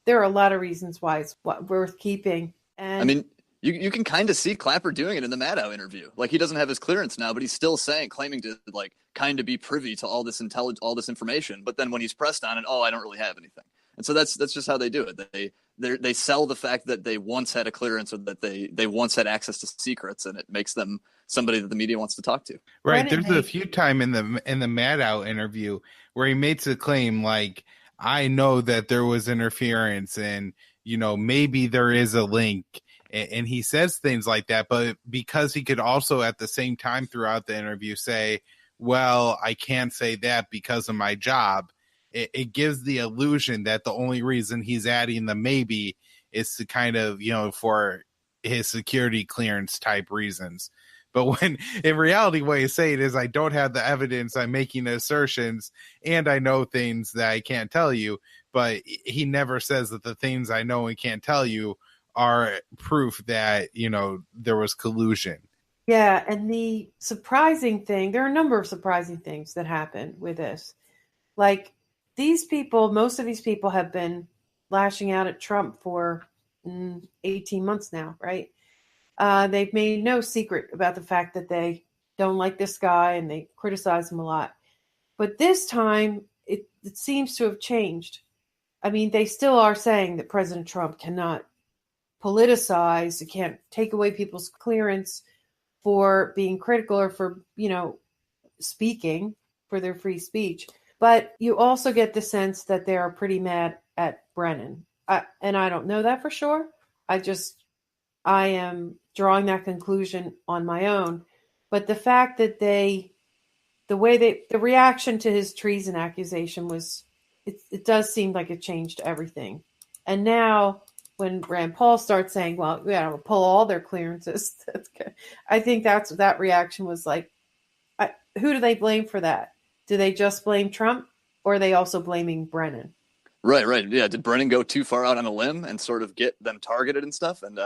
are a lot of reasons why it's worth keeping. And I mean, you can kind of see Clapper doing it in the Maddow interview. Like, he doesn't have his clearance now, but he's still claiming to like kind of be privy to all this information. But then when he's pressed on it, I don't really have anything. And so that's just how they do it. They sell the fact that they once had a clearance, or that they once had access to secrets, and it makes them somebody that the media wants to talk to. Right. There's a few times in the Maddow interview where he makes a claim like, I know that there was interference, and maybe there is a link. And he says things like that, but because he could also at the same time throughout the interview say, well, I can't say that because of my job, it gives the illusion that the only reason he's adding the maybe is to kind of, for his security clearance type reasons. But when in reality, what he's saying is, I don't have the evidence, I'm making assertions, and I know things that I can't tell you. But he never says that the things I know and can't tell you are proof that, there was collusion. Yeah, and the surprising thing, there are a number of surprising things that happened with this. Like, most of these people have been lashing out at Trump for 18 months now, right? They've made no secret about the fact that they don't like this guy and they criticize him a lot. But this time, it seems to have changed. I mean, they still are saying that President Trump cannot politicize, it can't take away people's clearance for being critical or for, speaking, for their free speech. But you also get the sense that they are pretty mad at Brennan. And I don't know that for sure. I am drawing that conclusion on my own. But the fact that the reaction to his treason accusation was, it does seem like it changed everything. And now when Rand Paul starts saying, well, we got to pull all their clearances, that's good. I think that reaction was like, who do they blame for that? Do they just blame Trump, or are they also blaming Brennan? Right. Yeah. Did Brennan go too far out on a limb and sort of get them targeted and stuff? And,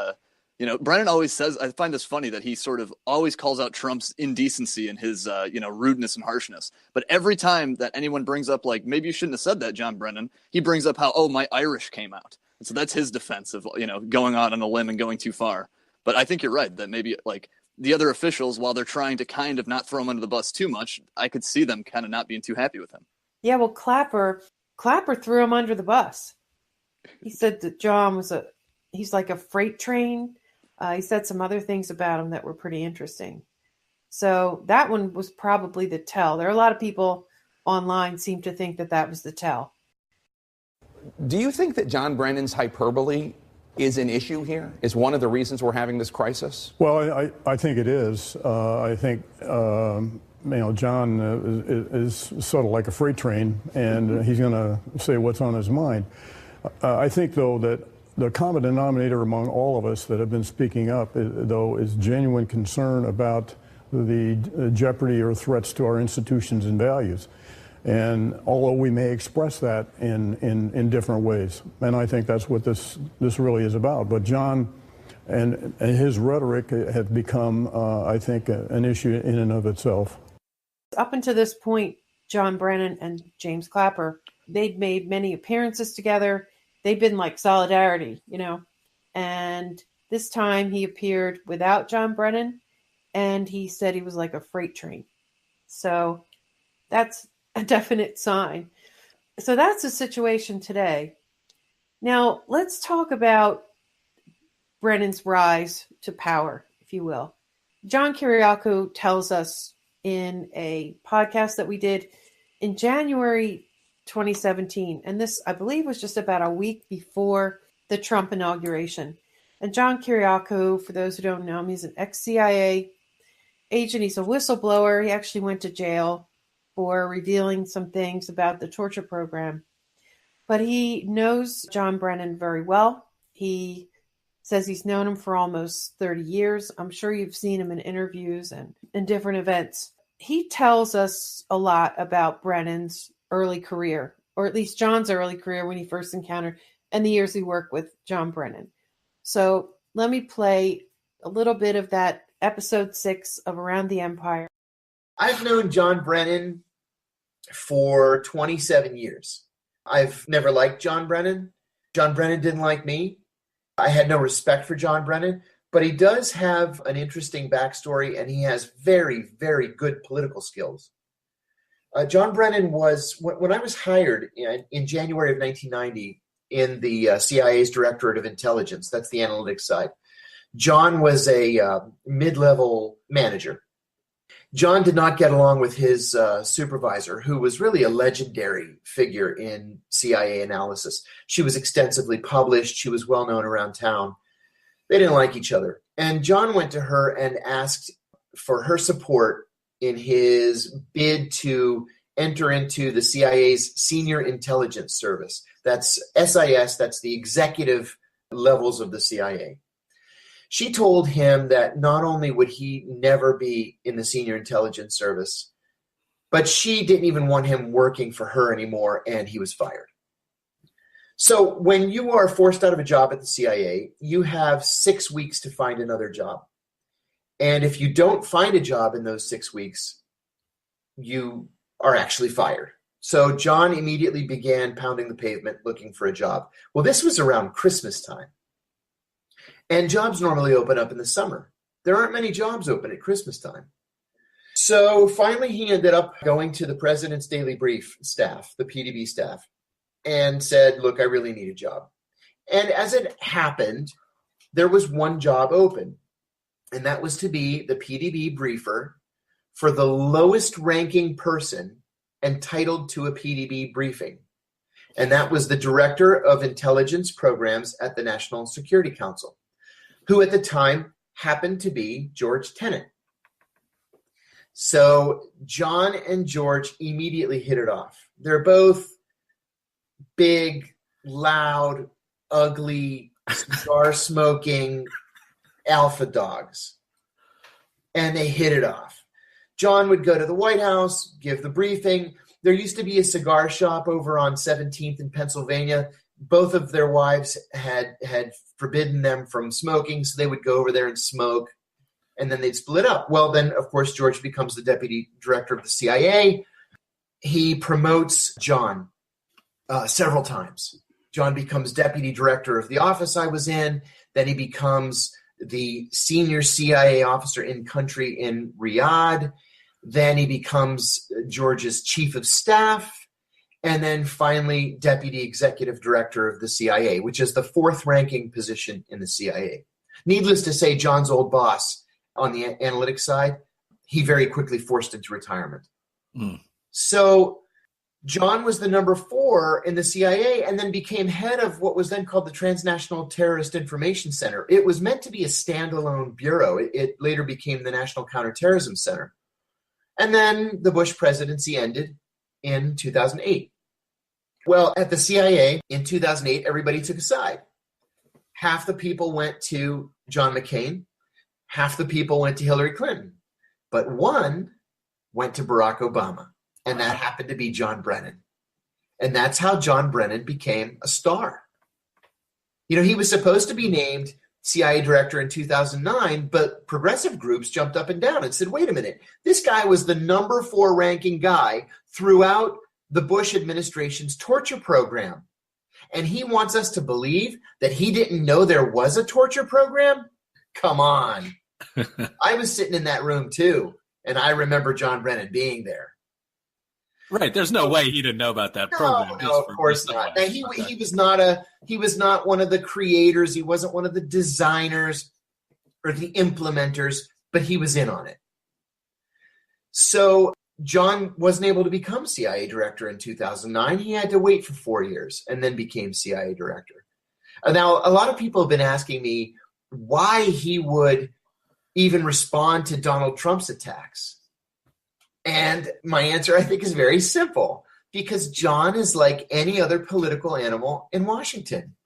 Brennan always says, I find this funny that he sort of always calls out Trump's indecency and his, rudeness and harshness. But every time that anyone brings up, like, maybe you shouldn't have said that, John Brennan, he brings up how, my Irish came out. And so that's his defense of, going out on a limb and going too far. But I think you're right that maybe, like, the other officials, while they're trying to kind of not throw him under the bus too much, I could see them kind of not being too happy with him. Yeah, well, Clapper threw him under the bus. He said that John he's like a freight train. He said some other things about him that were pretty interesting. So that one was probably the tell. There are a lot of people online seem to think that was the tell. Do you think that John Brennan's hyperbole is an issue here? Is one of the reasons we're having this crisis? Well, I think it is. I think, John is sort of like a freight train, and he's going to say what's on his mind. I think, though, that the common denominator among all of us that have been speaking up, though, is genuine concern about the jeopardy or threats to our institutions and values. And although we may express that in different ways, and I think that's what this really is about. But John and his rhetoric have become, I think, an issue in and of itself. Up until this point, John Brennan and James Clapper, they'd made many appearances together. They've been like solidarity, And this time he appeared without John Brennan, and he said he was like a freight train. So that's a definite sign. So that's the situation today. Now, let's talk about Brennan's rise to power, if you will. John Kiriakou tells us in a podcast that we did in January 2017, and this, I believe, was just about a week before the Trump inauguration. And John Kiriakou, for those who don't know him, he's an ex-CIA agent. He's a whistleblower. He actually went to jail for revealing some things about the torture program. But he knows John Brennan very well. He says he's known him for almost 30 years. I'm sure you've seen him in interviews and in different events. He tells us a lot about Brennan's early career, or at least John's early career when he first encountered, and the years he worked with John Brennan. So let me play a little bit of that episode 6 of Around the Empire. I've known John Brennan for 27 years. I've never liked John Brennan. John Brennan didn't like me. I had no respect for John Brennan, but he does have an interesting backstory, and he has very, very good political skills. John Brennan was, when I was hired in January of 1990 in the CIA's Directorate of Intelligence, that's the analytics side, John was a mid-level manager. John did not get along with his supervisor, who was really a legendary figure in CIA analysis. She was extensively published. She was well known around town. They didn't like each other. And John went to her and asked for her support in his bid to enter into the CIA's Senior Intelligence Service. That's SIS, that's the executive levels of the CIA. She told him that not only would he never be in the Senior Intelligence Service, but she didn't even want him working for her anymore, and he was fired. So when you are forced out of a job at the CIA, you have 6 weeks to find another job. And if you don't find a job in those 6 weeks, you are actually fired. So John immediately began pounding the pavement looking for a job. Well, this was around Christmas time. And jobs normally open up in the summer. There aren't many jobs open at Christmas time. So finally he ended up going to the President's Daily Brief staff, the PDB staff, and said, look, I really need a job. And as it happened, there was one job open, and that was to be the PDB briefer for the lowest ranking person entitled to a PDB briefing. And that was the Director of Intelligence Programs at the National Security Council, who at the time happened to be George Tenet. So John and George immediately hit it off. They're both big, loud, ugly, cigar-smoking alpha dogs. And they hit it off. John would go to the White House, give the briefing. There used to be a cigar shop over on 17th in Pennsylvania. Both of their wives had forbidden them from smoking, so they would go over there and smoke, and then they'd split up. Well, then, of course, George becomes the deputy director of the CIA. He promotes John several times. John becomes deputy director of the office I was in. Then he becomes the senior CIA officer in country in Riyadh. Then he becomes George's chief of staff. And then finally, deputy executive director of the CIA, which is the fourth ranking position in the CIA. Needless to say, John's old boss on the analytics side, he very quickly forced into retirement. So John was the number 4 in the CIA and then became head of what was then called the Transnational Terrorist Information Center. It was meant to be a standalone bureau. It later became the National Counterterrorism Center. And then the Bush presidency ended in 2008. Well, at the CIA in 2008, everybody took a side. Half the people went to John McCain. Half the people went to Hillary Clinton. But one went to Barack Obama. And that happened to be John Brennan. And that's how John Brennan became a star. You know, he was supposed to be named CIA director in 2009, but progressive groups jumped up and down and said, wait a minute, this guy was the number 4 ranking guy throughout the Bush administration's torture program. And he wants us to believe that he didn't know there was a torture program? Come on. I was sitting in that room too, and I remember John Brennan being there. Right. There's no way he didn't know about that program. No, of course not. Now, he was not one of the creators. He wasn't one of the designers or the implementers, but he was in on it. So John wasn't able to become CIA director in 2009. He had to wait for 4 years and then became CIA director. Now, a lot of people have been asking me why he would even respond to Donald Trump's attacks. And my answer, I think, is very simple. Because John is like any other political animal in Washington.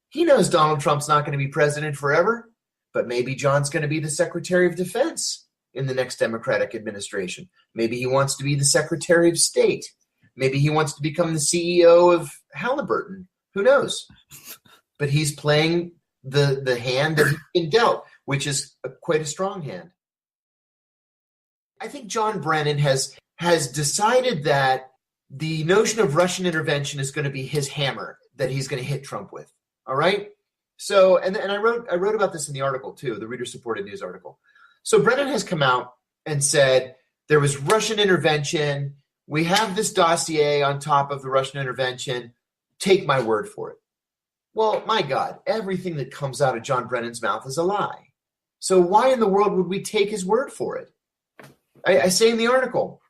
He knows Donald Trump's not going to be president forever, but maybe John's going to be the Secretary of Defense in the next Democratic administration. Maybe he wants to be the Secretary of State. Maybe he wants to become the CEO of Halliburton. Who knows? But he's playing the hand that he's been dealt, which is quite a strong hand. I think John Brennan has decided that the notion of Russian intervention is going to be his hammer that he's going to hit Trump with. All right? So, and I wrote about this in the article too, the reader-supported news article. So Brennan has come out and said there was Russian intervention. We have this dossier on top of the Russian intervention. Take my word for it. Well, my God, everything that comes out of John Brennan's mouth is a lie. So why in the world would we take his word for it? I say in the article,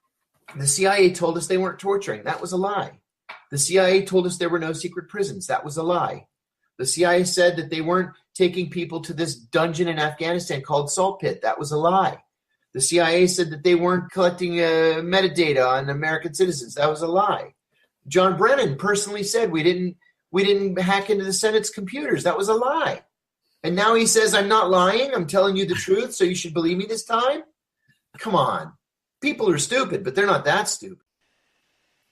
the CIA told us they weren't torturing. That was a lie. The CIA told us there were no secret prisons. That was a lie. The CIA said that they weren't taking people to this dungeon in Afghanistan called Salt Pit. That was a lie. The CIA said that they weren't collecting metadata on American citizens. That was a lie. John Brennan personally said we didn't hack into the Senate's computers. That was a lie. And now he says, I'm not lying. I'm telling you the truth, so you should believe me this time. Come on. People are stupid, but they're not that stupid.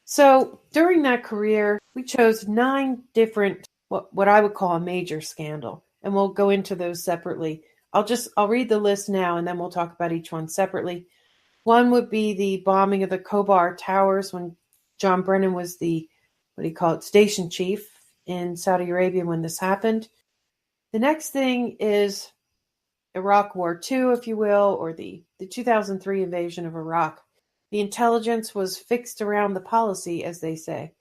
So during that career, we chose 9 different, what I would call a major scandal. And we'll go into those separately. I'll read the list now, and then we'll talk about each one separately. One would be the bombing of the Khobar Towers when John Brennan was the, station chief in Saudi Arabia when this happened. The next thing is Iraq War II, if you will, or the 2003 invasion of Iraq. The intelligence was fixed around the policy, as they say.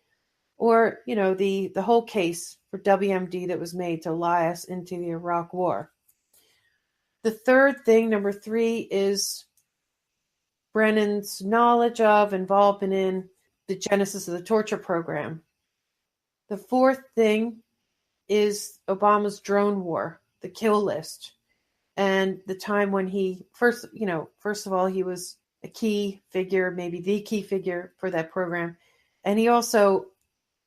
Or, the whole case for WMD that was made to lie us into the Iraq War. The third thing, number 3, is Brennan's knowledge of, involvement in the genesis of the torture program. The fourth thing is Obama's drone war, the kill list, and the time when he first of all, he was a key figure, maybe the key figure for that program. And he also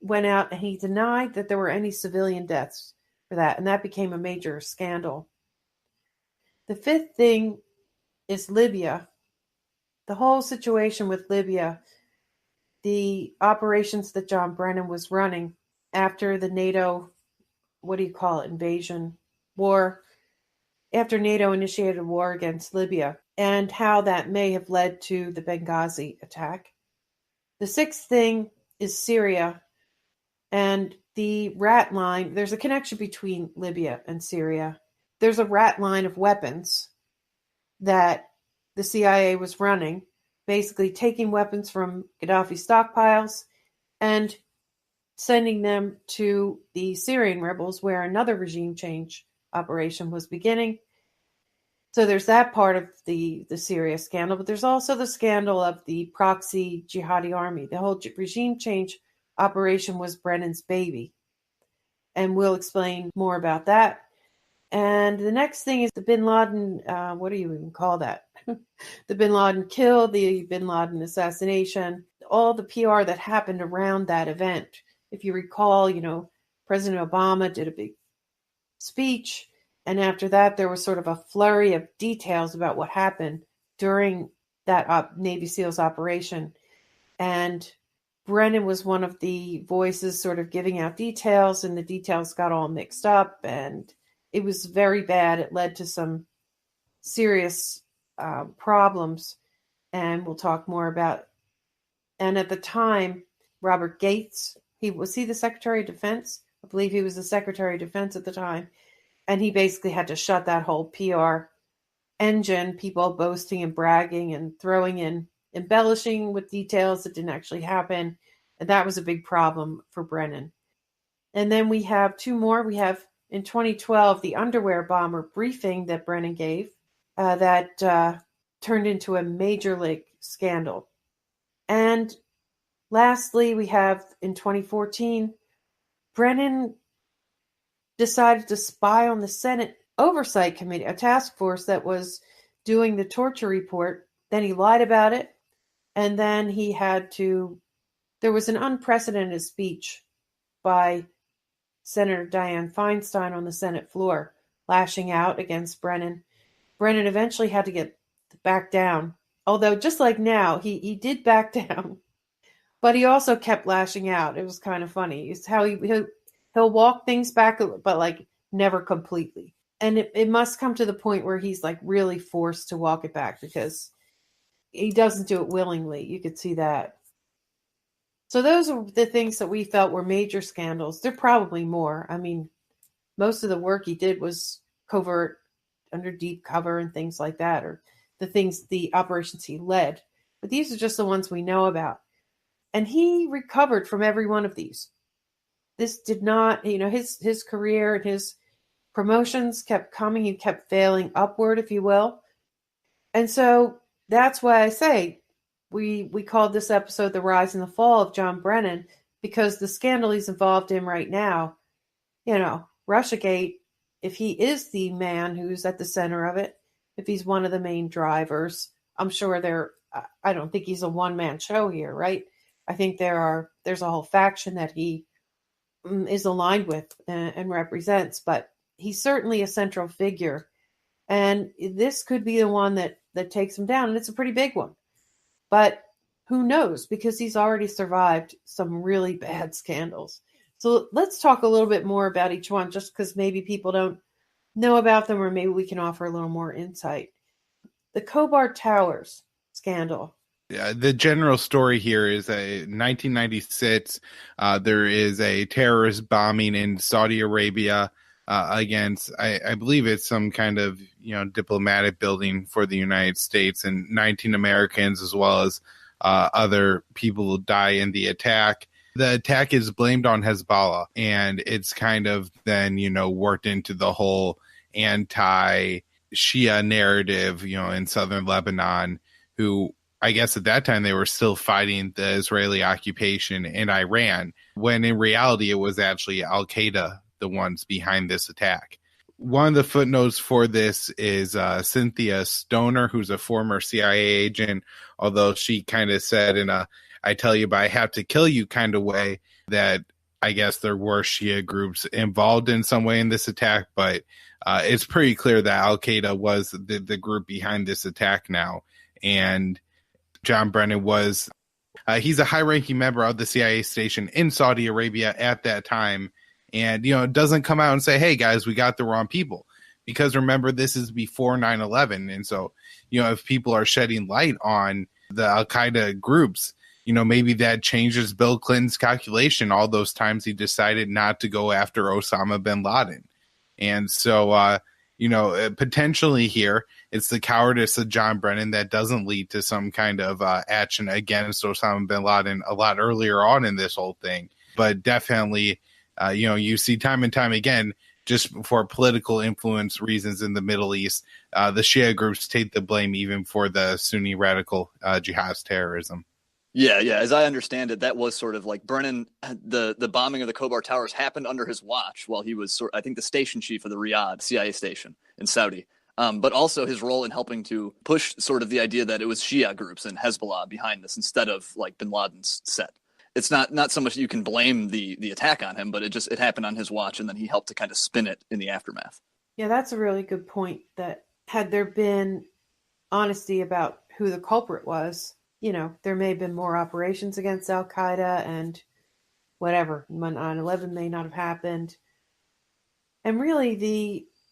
went out and he denied that there were any civilian deaths for that. And that became a major scandal. The fifth thing is Libya. The whole situation with Libya, the operations that John Brennan was running after the NATO, invasion war, after NATO initiated a war against Libya, and how that may have led to the Benghazi attack. The sixth thing is Syria and the rat line. There's a connection between Libya and Syria. There's a rat line of weapons that the CIA was running, basically taking weapons from Gaddafi stockpiles and sending them to the Syrian rebels where another regime change operation was beginning. So there's that part of the Syria scandal, but there's also the scandal of the proxy jihadi army. The whole regime change operation was Brennan's baby. And we'll explain more about that. And the next thing is the bin Laden, what do you even call that? The bin Laden kill, the bin Laden assassination, all the PR that happened around that event. If you recall, President Obama did a big speech. And after that, there was sort of a flurry of details about what happened during that Navy SEALs operation. And Brennan was one of the voices sort of giving out details, and the details got all mixed up, and it was very bad. It led to some serious problems, and we'll talk more about. And at the time, Robert Gates, was he the Secretary of Defense? I believe he was the Secretary of Defense at the time. And he basically had to shut that whole PR engine, people boasting and bragging and throwing in, embellishing with details that didn't actually happen. And that was a big problem for Brennan. And then we have 2 more. We have in 2012, the underwear bomber briefing that Brennan gave that turned into a major league scandal. And lastly, we have in 2014, Brennan decided to spy on the Senate Oversight Committee, a task force that was doing the torture report. Then he lied about it. And then there was an unprecedented speech by Senator Dianne Feinstein on the Senate floor, lashing out against Brennan. Brennan eventually had to get back down. Although just like now, he did back down. But he also kept lashing out. It was kind of funny. It's how he'll walk things back, but never completely. And it must come to the point where he's really forced to walk it back because he doesn't do it willingly. You could see that. So those are the things that we felt were major scandals. There are probably more. I mean, most of the work he did was covert, under deep cover and things like that, or the operations he led. But these are just the ones we know about. And he recovered from every one of these. This did not, his career and his promotions kept coming. He kept failing upward, if you will. And so that's why I say we called this episode The Rise and the Fall of John Brennan, because the scandal he's involved in right now, Russiagate, if he is the man who's at the center of it, if he's one of the main drivers I'm sure I don't think he's a one-man show here, right? I think there's a whole faction that he is aligned with and represents, but he's certainly a central figure. And this could be the one that takes him down, and it's a pretty big one. But who knows, because he's already survived some really bad scandals. So let's talk a little bit more about each one, just because maybe people don't know about them, or maybe we can offer a little more insight. The Khobar Towers scandal. Yeah, the general story here is in 1996, there is a terrorist bombing in Saudi Arabia against, I believe it's some kind of diplomatic building for the United States, and 19 Americans as well as other people die in the attack. The attack is blamed on Hezbollah, and it's kind of then worked into the whole anti-Shia narrative, in southern Lebanon, who I guess at that time they were still fighting the Israeli occupation in Iran, when in reality it was actually Al-Qaeda the ones behind this attack. One of the footnotes for this is Cynthia Stoner, who's a former CIA agent, although she kind of said in a "I tell you, but I have to kill you" kind of way that I guess there were Shia groups involved in some way in this attack, but it's pretty clear that Al-Qaeda was the group behind this attack now. And John Brennan was, he's a high-ranking member of the CIA station in Saudi Arabia at that time. And, it doesn't come out and say, hey, guys, we got the wrong people. Because remember, this is before 9/11. And so, if people are shedding light on the Al-Qaeda groups, maybe that changes Bill Clinton's calculation all those times he decided not to go after Osama bin Laden. And so, potentially here, it's the cowardice of John Brennan that doesn't lead to some kind of action against Osama bin Laden a lot earlier on in this whole thing. But definitely, you see time and time again, just for political influence reasons in the Middle East, the Shia groups take the blame even for the Sunni radical jihadist terrorism. Yeah. As I understand it, that was sort of like Brennan. The bombing of the Khobar Towers happened under his watch while he was, I think, the station chief of the Riyadh CIA station in Saudi. But also his role in helping to push sort of the idea that it was Shia groups and Hezbollah behind this instead of like bin Laden's set. It's not so much you can blame the attack on him, but it happened on his watch, and then he helped to kind of spin it in the aftermath. Yeah, that's a really good point, that had there been honesty about who the culprit was, there may have been more operations against Al-Qaeda and whatever. 9/11 may not have happened. And really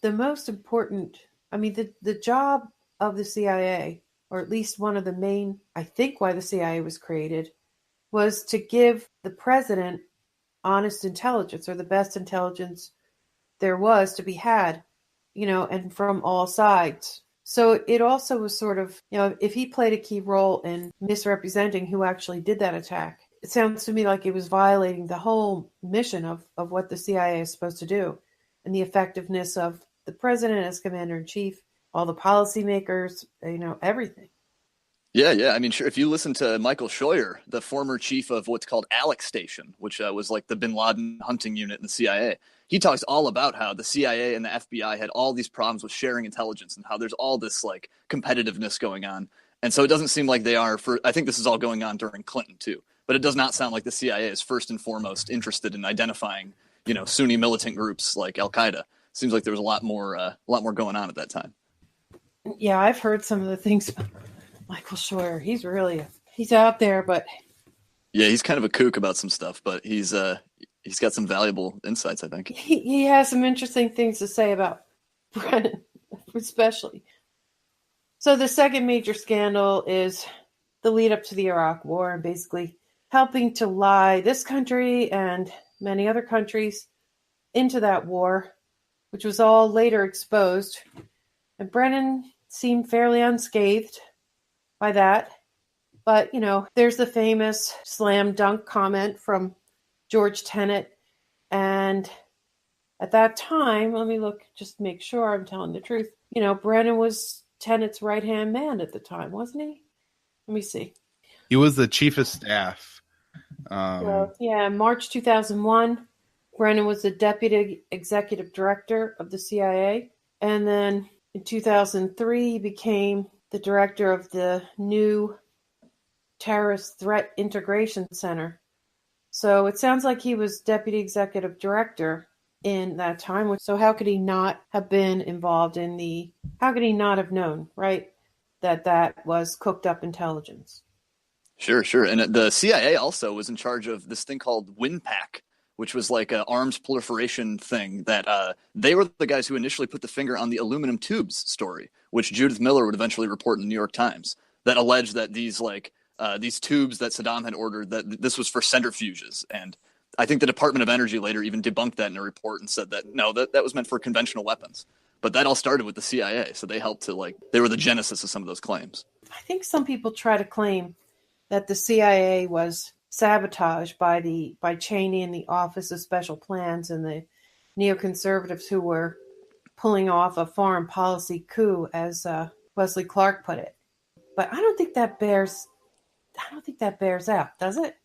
the most important, the job of the CIA, or at least one of the main, I think why the CIA was created, was to give the president honest intelligence, or the best intelligence there was to be had, and from all sides. So it also was sort of, if he played a key role in misrepresenting who actually did that attack, it sounds to me like it was violating the whole mission of what the CIA is supposed to do, and the effectiveness of the president as commander-in-chief, all the policymakers, everything. Yeah. Sure. If you listen to Michael Scheuer, the former chief of what's called Alex Station, which was like the bin Laden hunting unit in the CIA, he talks all about how the CIA and the FBI had all these problems with sharing intelligence and how there's all this like competitiveness going on. And so it doesn't seem like they are I think this is all going on during Clinton too, but it does not sound like the CIA is first and foremost interested in identifying, Sunni militant groups like Al-Qaeda. Seems like there was a lot more going on at that time. Yeah, I've heard some of the things about Michael Scheuer. He's out there, but yeah, he's kind of a kook about some stuff, but he's got some valuable insights, I think. He has some interesting things to say about Brennan, especially. So the second major scandal is the lead up to the Iraq War, and basically helping to lie this country and many other countries into that war, which was all later exposed. And Brennan seemed fairly unscathed by that. But, there's the famous slam dunk comment from George Tenet. And at that time, let me look, just make sure I'm telling the truth. Brennan was Tenet's right-hand man at the time, wasn't he? Let me see. He was the chief of staff. In March 2001, Brennan was the deputy executive director of the CIA. And then in 2003, he became the director of the new Terrorist Threat Integration Center. So it sounds like he was deputy executive director in that time. So how could he not have been involved in how could he not have known, right, that was cooked up intelligence? Sure. And the CIA also was in charge of this thing called WinPack, which was like an arms proliferation thing that they were the guys who initially put the finger on the aluminum tubes story, which Judith Miller would eventually report in the New York Times, that alleged that these tubes that Saddam had ordered, that this was for centrifuges. And I think the Department of Energy later even debunked that in a report and said that, no, that was meant for conventional weapons. But that all started with the CIA. So they helped they were the genesis of some of those claims. I think some people try to claim that the CIA was sabotaged by Cheney and the Office of Special Plans and the neoconservatives who were pulling off a foreign policy coup, as Wesley Clark put it. But I don't think that bears out, does it?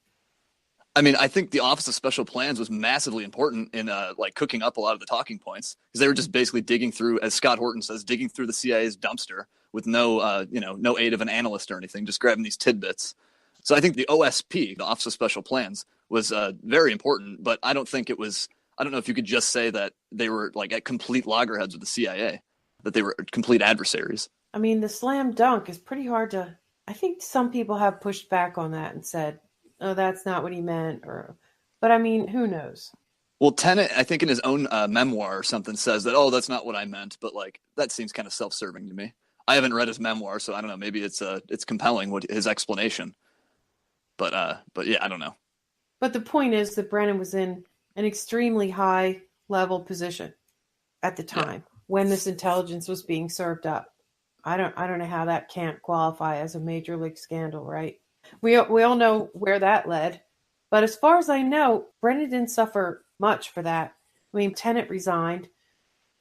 I mean, I think the Office of Special Plans was massively important in cooking up a lot of the talking points, because they were just basically digging through, as Scott Horton says, digging through the CIA's dumpster with no aid of an analyst or anything, just grabbing these tidbits. So I think the OSP, the Office of Special Plans, was very important, but I don't know if you could just say that they were at complete loggerheads with the CIA, that they were complete adversaries. I mean, the slam dunk is pretty hard to, I think some people have pushed back on that and said, oh, that's not what he meant. But I mean, who knows? Well, Tenet, I think in his own memoir or something, says that, oh, that's not what I meant. But that seems kind of self-serving to me. I haven't read his memoir, so I don't know. Maybe it's compelling his explanation. But yeah, I don't know. But the point is that Brennan was in an extremely high level position at the time when this intelligence was being served up. I don't know how that can't qualify as a major league scandal, right? We all know where that led. But as far as I know, Brennan didn't suffer much for that. I mean, Tenet resigned.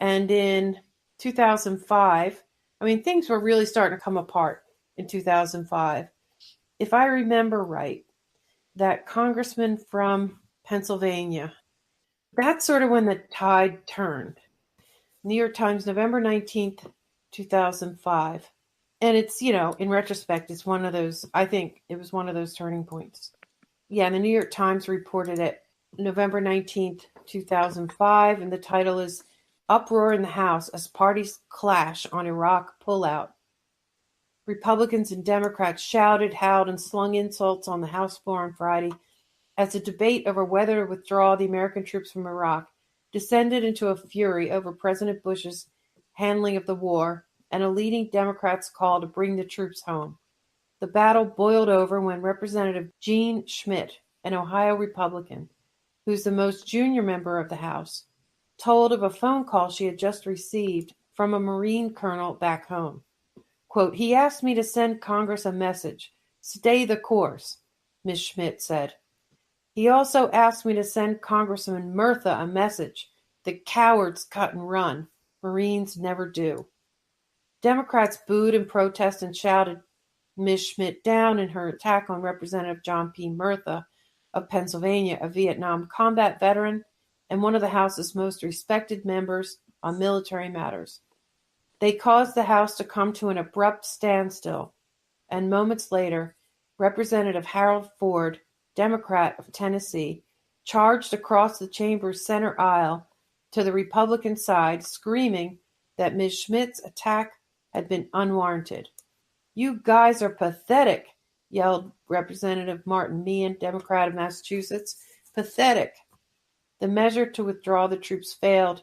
And in 2005, I mean, things were really starting to come apart in 2005. If I remember right, that congressman from Pennsylvania, that's sort of when the tide turned. New York Times, November 19th, 2005. And it's, in retrospect, it's one of those, I think it was one of those turning points. Yeah, the New York Times reported it November 19th, 2005, and the title is Uproar in the House as Parties Clash on Iraq Pullout. Republicans and Democrats shouted, howled, and slung insults on the House floor on Friday as the debate over whether to withdraw the American troops from Iraq descended into a fury over President Bush's handling of the war and a leading Democrats' call to bring the troops home. The battle boiled over when Representative Jean Schmidt, an Ohio Republican, who's the most junior member of the House, told of a phone call she had just received from a Marine colonel back home. Quote, he asked me to send Congress a message. Stay the course, Ms. Schmidt said. He also asked me to send Congressman Murtha a message. The cowards cut and run. Marines never do. Democrats booed and protested and shouted Ms. Schmidt down in her attack on Representative John P. Murtha of Pennsylvania, a Vietnam combat veteran and one of the House's most respected members on military matters. They caused the House to come to an abrupt standstill, and moments later, Representative Harold Ford, Democrat of Tennessee, charged across the chamber's center aisle to the Republican side, screaming that Ms. Schmidt's attack had been unwarranted. You guys are pathetic, yelled Representative Martin Meehan, Democrat of Massachusetts. Pathetic. The measure to withdraw the troops failed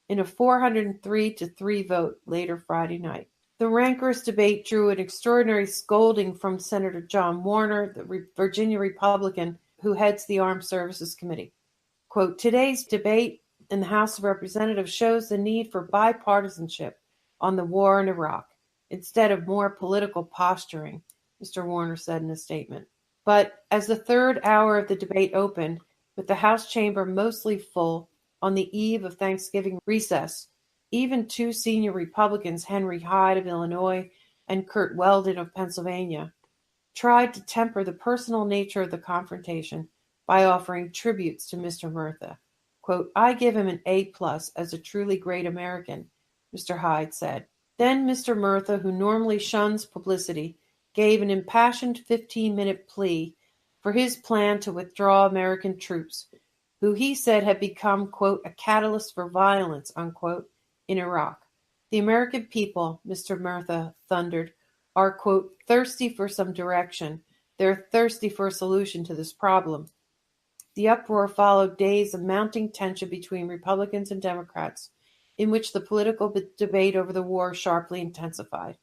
in a 403-3 vote later Friday night. The rancorous debate drew an extraordinary scolding from Senator John Warner, the Virginia Republican who heads the Armed Services Committee. Quote, today's debate in the House of Representatives shows the need for bipartisanship on the war in Iraq, instead of more political posturing, Mr. Warner said in a statement. But as the third hour of the debate opened, with the House chamber mostly full on the eve of Thanksgiving recess, even two senior Republicans, Henry Hyde of Illinois and Kurt Weldon of Pennsylvania, tried to temper the personal nature of the confrontation by offering tributes to Mr. Murtha. Quote, I give him an A+ as a truly great American, Mr. Hyde said. Then Mr. Murtha, who normally shuns publicity, gave an impassioned 15-minute plea for his plan to withdraw American troops, who he said had become, quote, a catalyst for violence, unquote, in Iraq. The American people, Mr. Murtha thundered, are, quote, thirsty for some direction. They're thirsty for a solution to this problem. The uproar followed days of mounting tension between Republicans and Democrats, in which the political debate over the war sharply intensified.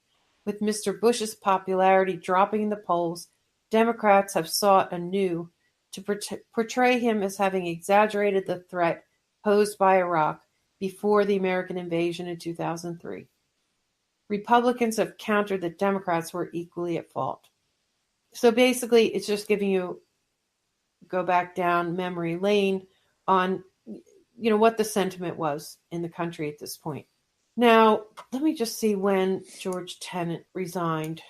With Mr. Bush's popularity dropping in the polls, Democrats have sought anew to portray him as having exaggerated the threat posed by Iraq before the American invasion in 2003. Republicans have countered that Democrats were equally at fault. So basically, it's just giving you, go back down memory lane on, what the sentiment was in the country at this point. Now, let me just see when George Tenet resigned.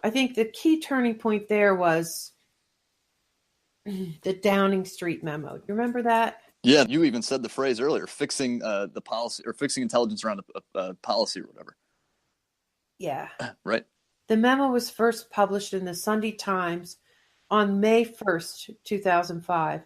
I think the key turning point there was the Downing Street memo. Do you remember that? Yeah, you even said the phrase earlier, fixing the policy or fixing intelligence around a policy or whatever. Yeah. Right. The memo was first published in the Sunday Times on May 1st, 2005,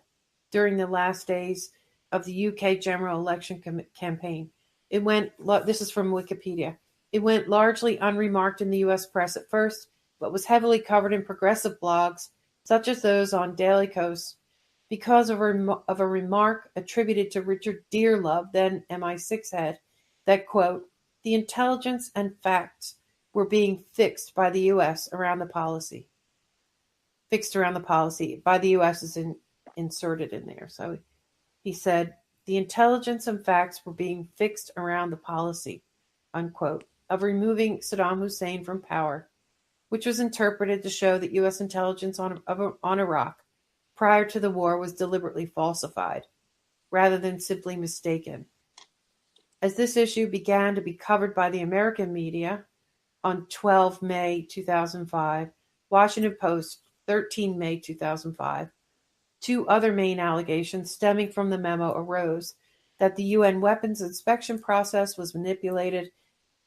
during the last days of the UK general election campaign. This is from Wikipedia. It went largely unremarked in the US press at first, but was heavily covered in progressive blogs, such as those on Daily Kos, because of a remark attributed to Richard Dearlove, then MI6 head, that, quote, the intelligence and facts were being fixed by the U.S. around the policy. Fixed around the policy. By the U.S. is inserted in there. So he said, the intelligence and facts were being fixed around the policy, unquote, of removing Saddam Hussein from power, which was interpreted to show that U.S. intelligence on Iraq prior to the war was deliberately falsified, rather than simply mistaken. As this issue began to be covered by the American media on 12 May 2005, Washington Post, 13 May 2005, two other main allegations stemming from the memo arose: that the UN weapons inspection process was manipulated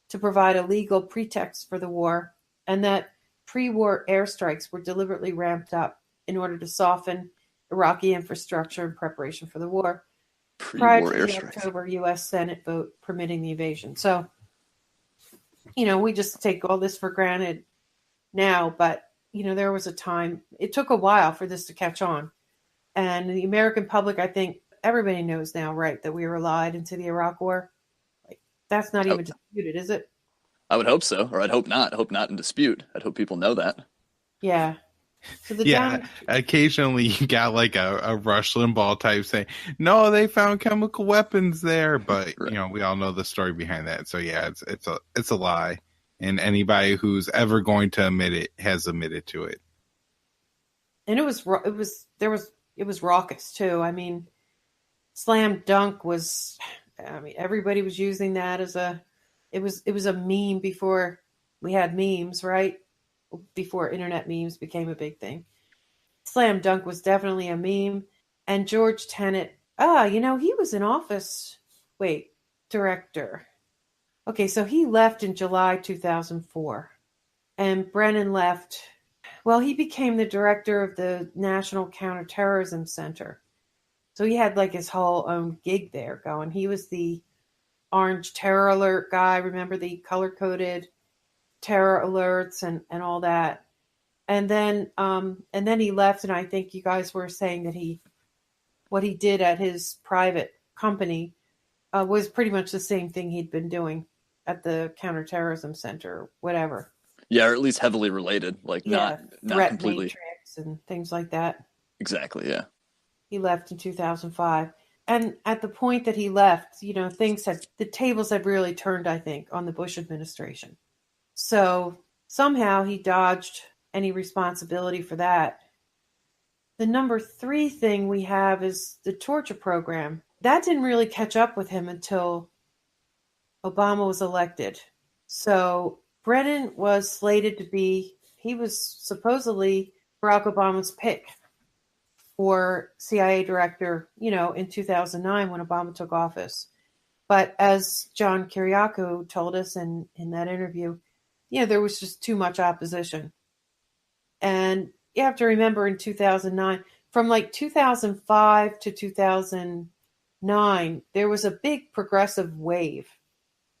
to provide a legal pretext for the war, and that pre-war airstrikes were deliberately ramped up in order to soften Iraqi infrastructure in preparation for the war, prior to the October U.S. Senate vote permitting the invasion. So, we just take all this for granted now, but, there was a time, it took a while for this to catch on. And the American public, I think everybody knows now, right, that we were lied into the Iraq war. Like, that's not even disputed, is it? I would hope so, or I'd hope not. I hope not in dispute. I'd hope people know that. Yeah. So occasionally you got like a Rush Limbaugh type saying, no, they found chemical weapons there. But, we all know the story behind that. So, yeah, it's a lie. And anybody who's ever going to admit it has admitted to it. And it was raucous, too. I mean, Slam Dunk was, everybody was using that as it was a meme before we had memes, right? Before internet memes became a big thing. Slam Dunk was definitely a meme. And George Tenet, he was in office. Wait, director. Okay, so he left in July 2004. And Brennan left. Well, he became the director of the National Counterterrorism Center. So he had like his whole own gig there going. He was the Orange Terror Alert guy. Remember the color-coded terror alerts and all that. And then he left, and I think you guys were saying that what he did at his private company was pretty much the same thing he'd been doing at the Counterterrorism Center, whatever. Yeah, or at least heavily related, not completely. Matrix and things like that. Exactly, yeah. He left in 2005. And at the point that he left, the tables had really turned, I think, on the Bush administration. So somehow he dodged any responsibility for that. The number 3 thing we have is the torture program. That didn't really catch up with him until Obama was elected. So Brennan was slated to he was supposedly Barack Obama's pick for CIA director, in 2009 when Obama took office. But as John Kiriakou told us in that interview, there was just too much opposition. And you have to remember in 2009, from like 2005 to 2009, there was a big progressive wave.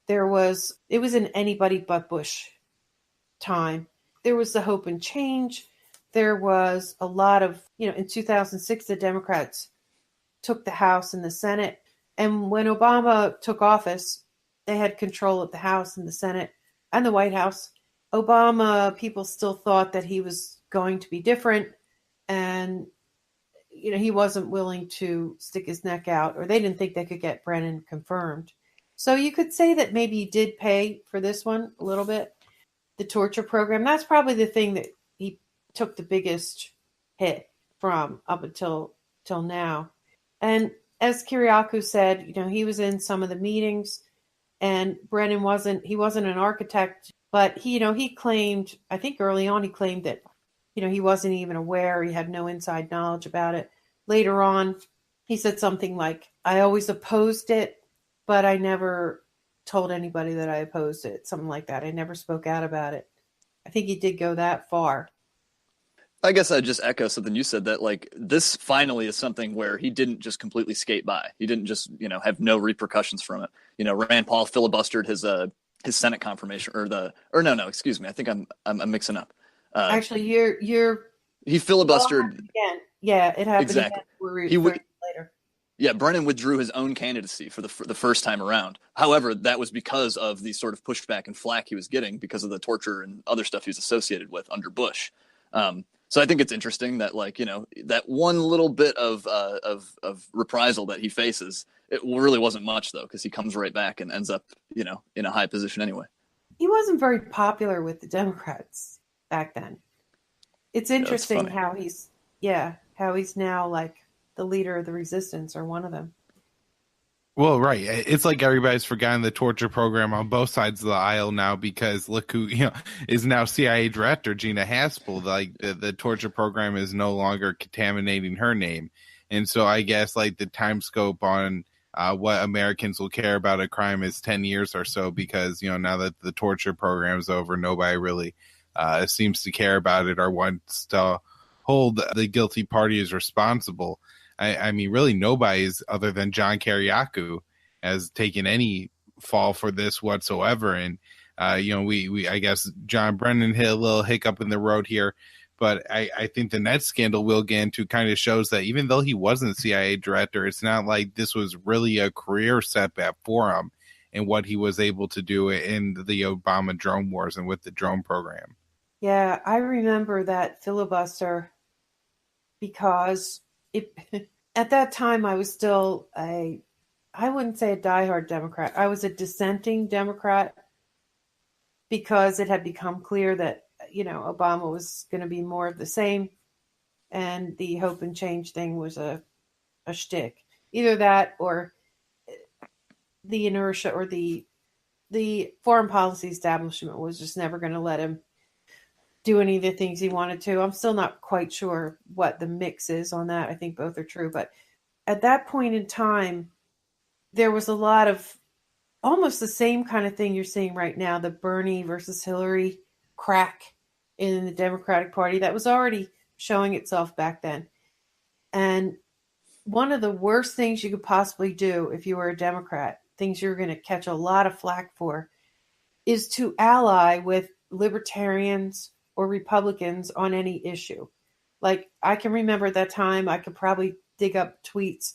It was an anybody but Bush time. There was the hope and change. There was a lot of, in 2006, the Democrats took the House and the Senate. And when Obama took office, they had control of the House and the Senate and the White House. People still thought that he was going to be different. And, he wasn't willing to stick his neck out, or they didn't think they could get Brennan confirmed. So you could say that maybe he did pay for this one a little bit. The torture program, that's probably the thing that he took the biggest hit from up until now. And as Kiriakou said, he was in some of the meetings, and Brennan wasn't an architect, but he claimed, I think early on, he claimed that, he wasn't even aware, he had no inside knowledge about it. Later on, he said something like, I always opposed it, but I never told anybody that I opposed it, something like that. I never spoke out about it. I think he did go that far. I guess I'd just echo something you said, that like this finally is something where he didn't just completely skate by. He didn't just, have no repercussions from it. Rand Paul filibustered his Senate confirmation excuse me. I think I'm mixing up. Actually, he filibustered again. Yeah, it happened exactly. Again. Later. Yeah, Brennan withdrew his own candidacy for the first time around. However, that was because of the sort of pushback and flack he was getting because of the torture and other stuff he was associated with under Bush. So I think it's interesting that, that one little bit of reprisal that he faces, it really wasn't much, though, because he comes right back and ends up, in a high position anyway. He wasn't very popular with the Democrats back then. It's interesting how he's now like the leader of the resistance, or one of them. Well, right. It's like everybody's forgotten the torture program on both sides of the aisle now, because look who, is now CIA director, Gina Haspel. Like the torture program is no longer contaminating her name. And so I guess like the time scope on what Americans will care about a crime is 10 years or so, because, now that the torture program is over, nobody really seems to care about it or wants to hold the guilty party as responsible. I mean, really nobody's, other than John Kiriakou, has taken any fall for this whatsoever. And, we I guess John Brennan hit a little hiccup in the road here, but I think the next scandal we'll get into kind of shows that even though he wasn't CIA director, it's not like this was really a career setback for him and what he was able to do in the Obama drone wars and with the drone program. Yeah, I remember that filibuster because at that time I was still I wouldn't say a diehard Democrat. I was a dissenting Democrat, because it had become clear that, Obama was going to be more of the same, and the hope and change thing was a shtick. Either that, or the inertia, or the foreign policy establishment was just never going to let him do any of the things he wanted to. I'm still not quite sure what the mix is on that. I think both are true. But at that point in time, there was a lot of almost the same kind of thing you're seeing right now, the Bernie versus Hillary crack in the Democratic Party that was already showing itself back then. And one of the worst things you could possibly do if you were a Democrat, things you're going to catch a lot of flack for, is to ally with libertarians or Republicans on any issue. Like, I can remember at that time, I could probably dig up tweets.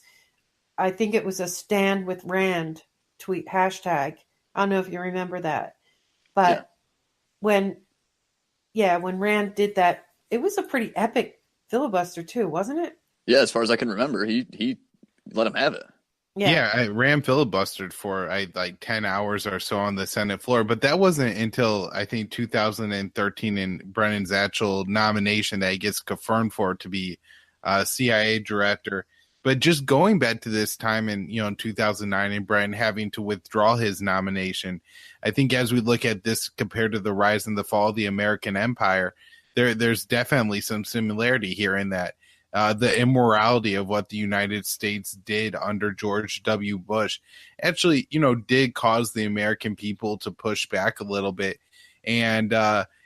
I think it was a Stand with Rand tweet hashtag. I don't know if you remember that. But when Rand did that, it was a pretty epic filibuster too, wasn't it? Yeah, as far as I can remember, he let him have it. Yeah, Ram filibustered for like 10 hours or so on the Senate floor, but that wasn't until I think 2013 in Brennan's actual nomination that he gets confirmed for to be CIA director. But just going back to this time in 2009 and Brennan having to withdraw his nomination, I think as we look at this compared to the rise and the fall of the American empire, there's definitely some similarity here in that the immorality of what the United States did under George W. Bush actually, did cause the American people to push back a little bit. And,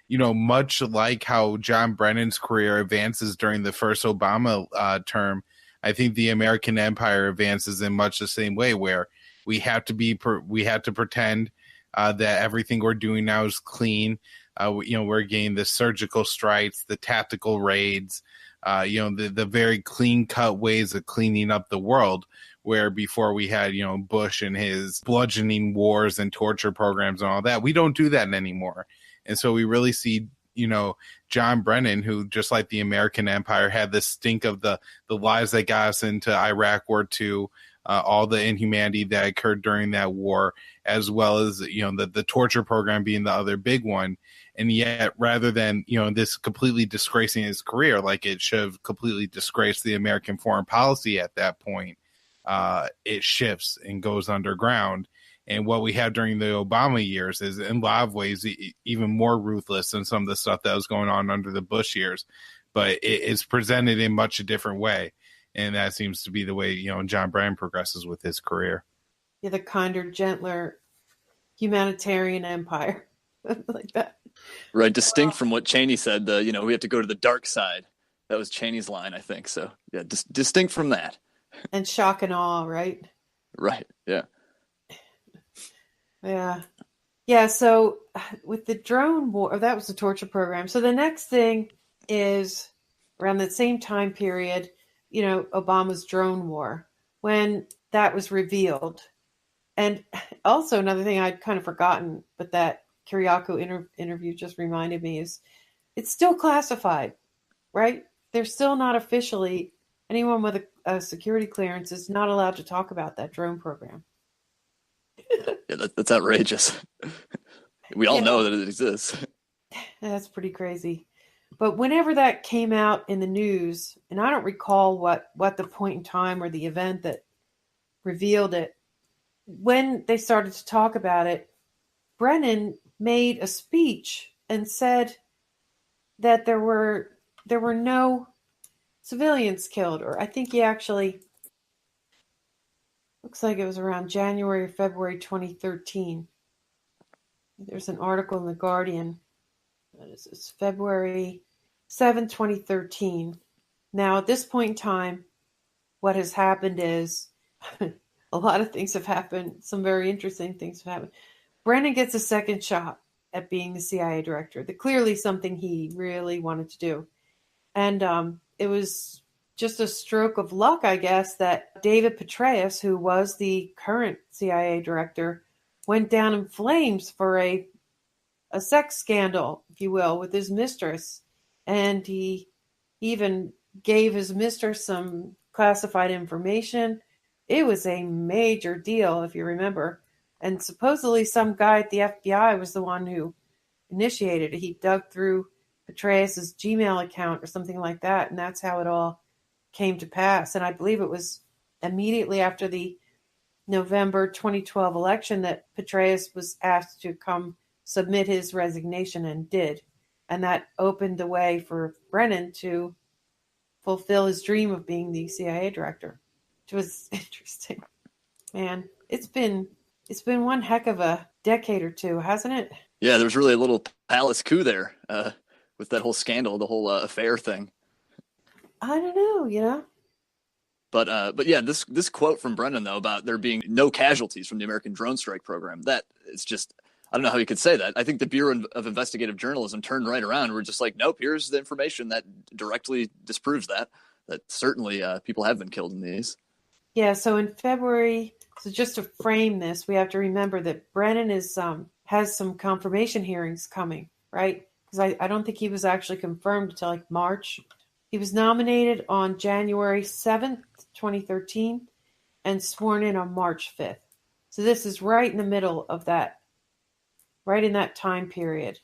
much like how John Brennan's career advances during the first Obama term, I think the American empire advances in much the same way, where we have to pretend that everything we're doing now is clean. We're getting the surgical strikes, the tactical raids, the very clean cut ways of cleaning up the world, where before we had, Bush and his bludgeoning wars and torture programs and all that. We don't do that anymore. And so we really see, John Brennan, who, just like the American empire, had the stink of the lies that got us into Iraq War II, all the inhumanity that occurred during that war, as well as, the torture program being the other big one. And yet, rather than, this completely disgracing his career, like it should have completely disgraced the American foreign policy at that point, it shifts and goes underground. And what we have during the Obama years is, in a lot of ways, even more ruthless than some of the stuff that was going on under the Bush years. But it's presented in much a different way. And that seems to be the way, John Brennan progresses with his career. Yeah, the kinder, gentler humanitarian empire. Like that. Right, distinct from what Cheney said, we have to go to the dark side. That was Cheney's line, I think. So, yeah, distinct from that. And shock and awe, right? Right, yeah. Yeah. Yeah, so with the drone war, that was the torture program. So the next thing is around the same time period, Obama's drone war, when that was revealed. And also another thing I'd kind of forgotten, but that Kiriakou interview just reminded me, is it's still classified, right? They're still not officially, anyone with a security clearance is not allowed to talk about that drone program. Yeah, that's outrageous. We all know that it exists. That's pretty crazy. But whenever that came out in the news, and I don't recall what the point in time or the event that revealed it, when they started to talk about it, Brennan made a speech and said that there were no civilians killed, or I think he actually, looks like it was around January or February 2013. There's an article in The Guardian. What is this? February 7, 2013. Now, at this point in time, what has happened is a lot of things have happened. Some very interesting things have happened. Brennan gets a second shot at being the CIA director. Clearly something he really wanted to do. And it was just a stroke of luck, I guess, that David Petraeus, who was the current CIA director, went down in flames for a sex scandal, if you will, with his mistress. And he even gave his mistress some classified information. It was a major deal, if you remember. And supposedly some guy at the FBI was the one who initiated it. He dug through Petraeus's Gmail account or something like that, and that's how it all came to pass. And I believe it was immediately after the November 2012 election that Petraeus was asked to come submit his resignation, and did. And that opened the way for Brennan to fulfill his dream of being the CIA director, which was interesting. Man, it's been one heck of a decade or two, hasn't it? Yeah, there was really a little palace coup there with that whole scandal, the whole affair thing. I don't know, But yeah, this quote from Brennan, though, about there being no casualties from the American drone strike program, that is just, I don't know how he could say that. I think the Bureau of Investigative Journalism turned right around. We're just like, nope, here's the information that directly disproves that certainly people have been killed in these. Yeah, so in February, so just to frame this, we have to remember that Brennan has some confirmation hearings coming, right? Because I don't think he was actually confirmed until like March. He was nominated on January 7th, 2013, and sworn in on March 5th. So this is right in the middle of that, right in that time period.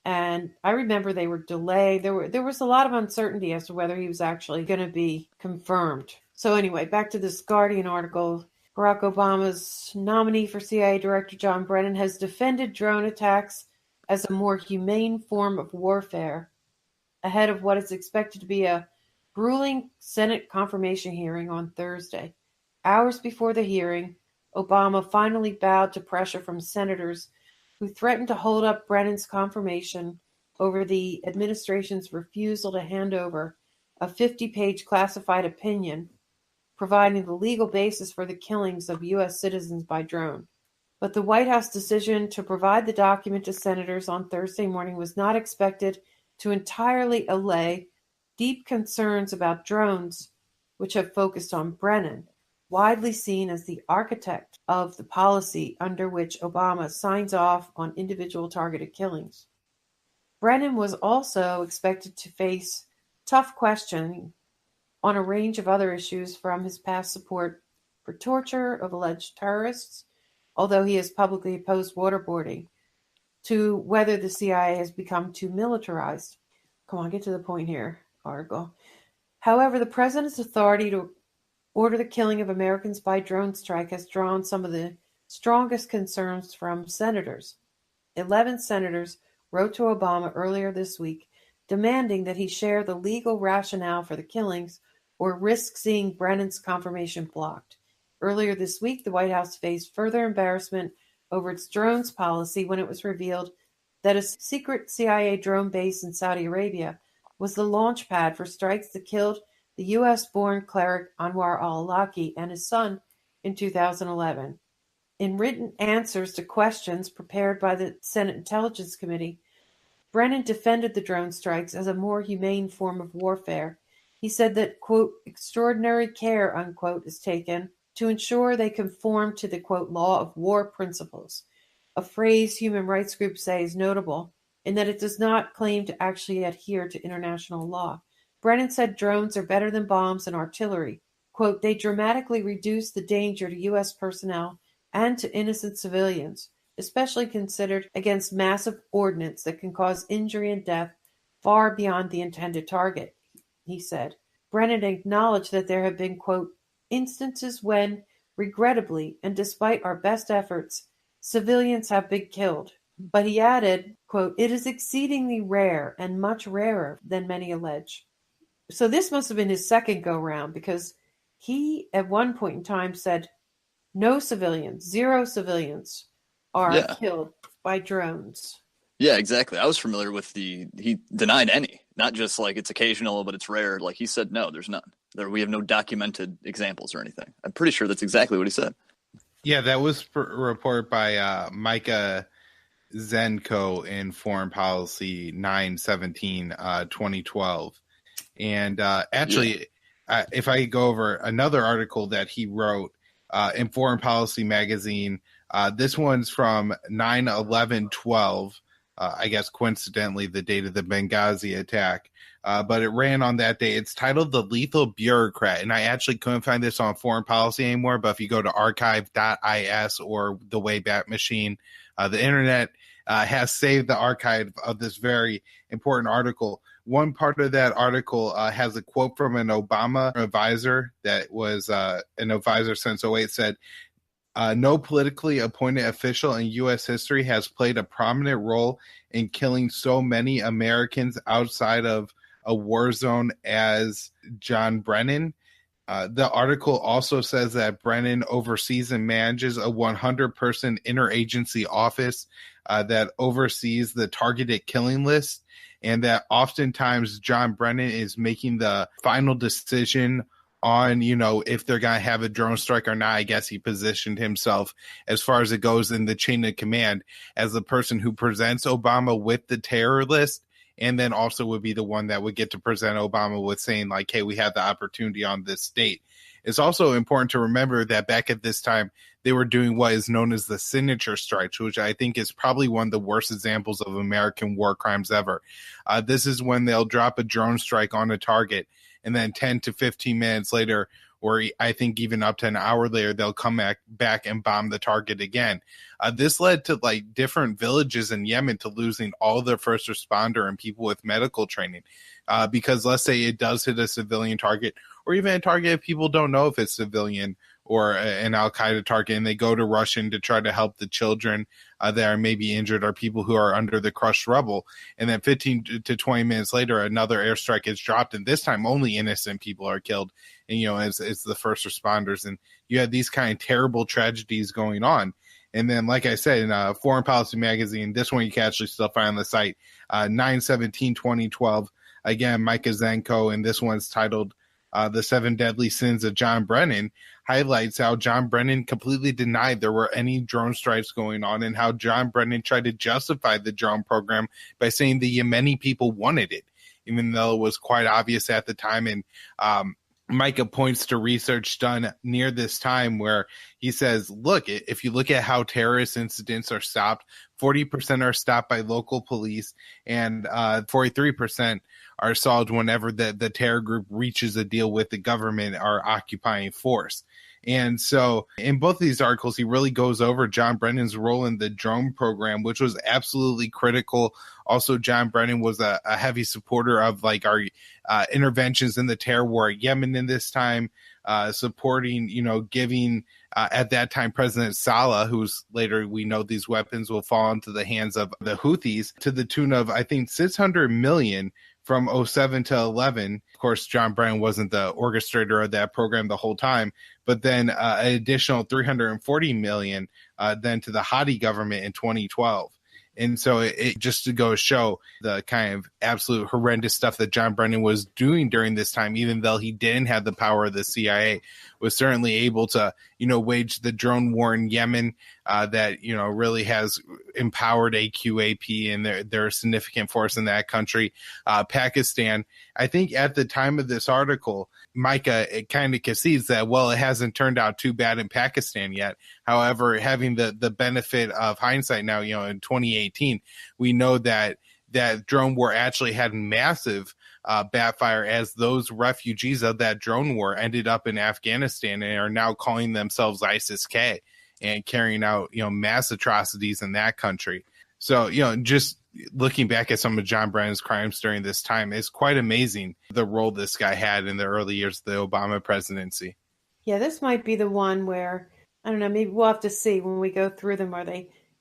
And I remember they were delayed. There was a lot of uncertainty as to whether he was actually going to be confirmed. So anyway, back to this Guardian article. Barack Obama's nominee for CIA Director John Brennan has defended drone attacks as a more humane form of warfare ahead of what is expected to be a grueling Senate confirmation hearing on Thursday. Hours before the hearing, Obama finally bowed to pressure from senators who threatened to hold up Brennan's confirmation over the administration's refusal to hand over a 50-page classified opinion providing the legal basis for the killings of U.S. citizens by drone. But the White House decision to provide the document to senators on Thursday morning was not expected to entirely allay deep concerns about drones, which have focused on Brennan, widely seen as the architect of the policy under which Obama signs off on individual targeted killings. Brennan was also expected to face tough questioning on a range of other issues, from his past support for torture of alleged terrorists, although he has publicly opposed waterboarding, to whether the CIA has become too militarized. Come on, get to the point here, article. However, the president's authority to order the killing of Americans by drone strike has drawn some of the strongest concerns from senators. 11 senators wrote to Obama earlier this week demanding that he share the legal rationale for the killings or risk seeing Brennan's confirmation blocked. Earlier this week, the White House faced further embarrassment over its drones policy when it was revealed that a secret CIA drone base in Saudi Arabia was the launch pad for strikes that killed the U.S.-born cleric Anwar al-Awlaki and his son in 2011. In written answers to questions prepared by the Senate Intelligence Committee, Brennan defended the drone strikes as a more humane form of warfare. He said that, quote, extraordinary care, unquote, is taken to ensure they conform to the, quote, law of war principles, a phrase human rights groups say is notable in that it does not claim to actually adhere to international law. Brennan said drones are better than bombs and artillery. Quote, they dramatically reduce the danger to U.S. personnel and to innocent civilians, especially considered against massive ordnance that can cause injury and death far beyond the intended target, he said. Brennan acknowledged that there have been, quote, instances when, regrettably, and despite our best efforts, civilians have been killed. But he added, quote, it is exceedingly rare and much rarer than many allege. So this must have been his second go-round, because he, at one point in time, said no civilians, 0 civilians are killed by drones. Yeah, exactly. I was familiar with he denied any, not just like it's occasional, but it's rare. Like he said, no, there's none. We have no documented examples or anything. I'm pretty sure that's exactly what he said. Yeah, that was reported by Micah Zenko in Foreign Policy 9/17/2012. And actually, if I go over another article that he wrote in Foreign Policy magazine, this one's from 9/11/12. I guess coincidentally the date of the Benghazi attack, but it ran on that day. It's titled The Lethal Bureaucrat, and I actually couldn't find this on Foreign Policy anymore, but if you go to archive.is or the Wayback Machine, the internet has saved the archive of this very important article. One part of that article has a quote from an Obama advisor that was an advisor since 2008, said, no politically appointed official in U.S. history has played a prominent role in killing so many Americans outside of a war zone as John Brennan. The article also says that Brennan oversees and manages a 100-person interagency office that oversees the targeted killing list, and that oftentimes John Brennan is making the final decision on, if they're going to have a drone strike or not. I guess he positioned himself, as far as it goes in the chain of command, as the person who presents Obama with the terror list, and then also would be the one that would get to present Obama with saying, like, hey, we had the opportunity on this date. It's also important to remember that back at this time, they were doing what is known as the signature strikes, which I think is probably one of the worst examples of American war crimes ever. This is when they'll drop a drone strike on a target, and then 10 to 15 minutes later, or I think even up to an hour later, they'll come back and bomb the target again. This led to different villages in Yemen to losing all their first responder and people with medical training. Because let's say it does hit a civilian target, or even a target if people don't know if it's civilian or an Al-Qaeda target, and they go to Russian to try to help the children that are maybe injured or people who are under the crushed rubble. And then 15 to 20 minutes later, another airstrike is dropped, and this time only innocent people are killed. And, it's the first responders. And you had these kind of terrible tragedies going on. And then, like I said, in Foreign Policy Magazine, this one you can actually still find on the site, 9/17/2012, again, Micah Zenko, and this one's titled The 7 Deadly Sins of John Brennan, highlights how John Brennan completely denied there were any drone strikes going on, and how John Brennan tried to justify the drone program by saying the Yemeni people wanted it, even though it was quite obvious at the time. And Micah points to research done near this time where he says, look, if you look at how terrorist incidents are stopped, 40% are stopped by local police, and 43% are solved whenever the terror group reaches a deal with the government or occupying force. And so in both of these articles, he really goes over John Brennan's role in the drone program, which was absolutely critical. Also, John Brennan was a heavy supporter of like our interventions in the terror war at Yemen in this time, supporting, giving at that time President Saleh, who's later we know these weapons will fall into the hands of the Houthis, to the tune of, I think, $600 million from 2007 to 2011. Of course, John Brennan wasn't the orchestrator of that program the whole time, but then an additional $340 million then to the Hadi government in 2012. And so it just to go show the kind of absolute horrendous stuff that John Brennan was doing during this time, even though he didn't have the power of the CIA, was certainly able to, wage the drone war in Yemen that, really has empowered AQAP, and they're a significant force in that country. Pakistan, I think at the time of this article, Micah, it kind of concedes that, well, it hasn't turned out too bad in Pakistan yet. However, having the benefit of hindsight now, in 2018, we know that drone war actually had massive backfire, as those refugees of that drone war ended up in Afghanistan and are now calling themselves ISIS-K and carrying out, mass atrocities in that country. So, just looking back at some of John Brennan's crimes during this time, it's quite amazing the role this guy had in the early years of the Obama presidency. Yeah, this might be the one where, I don't know, maybe we'll have to see when we go through them.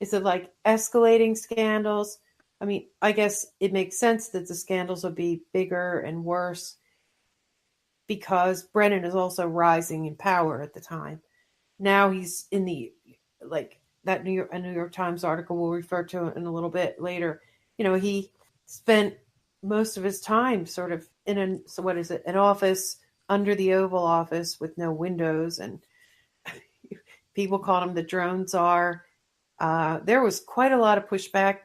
Is it like escalating scandals? I mean, I guess it makes sense that the scandals would be bigger and worse because Brennan is also rising in power at the time. Now he's in the, that New York Times article we'll refer to in a little bit later. He spent most of his time sort of in an office under the Oval Office with no windows, and people called him the drone czar. There was quite a lot of pushback.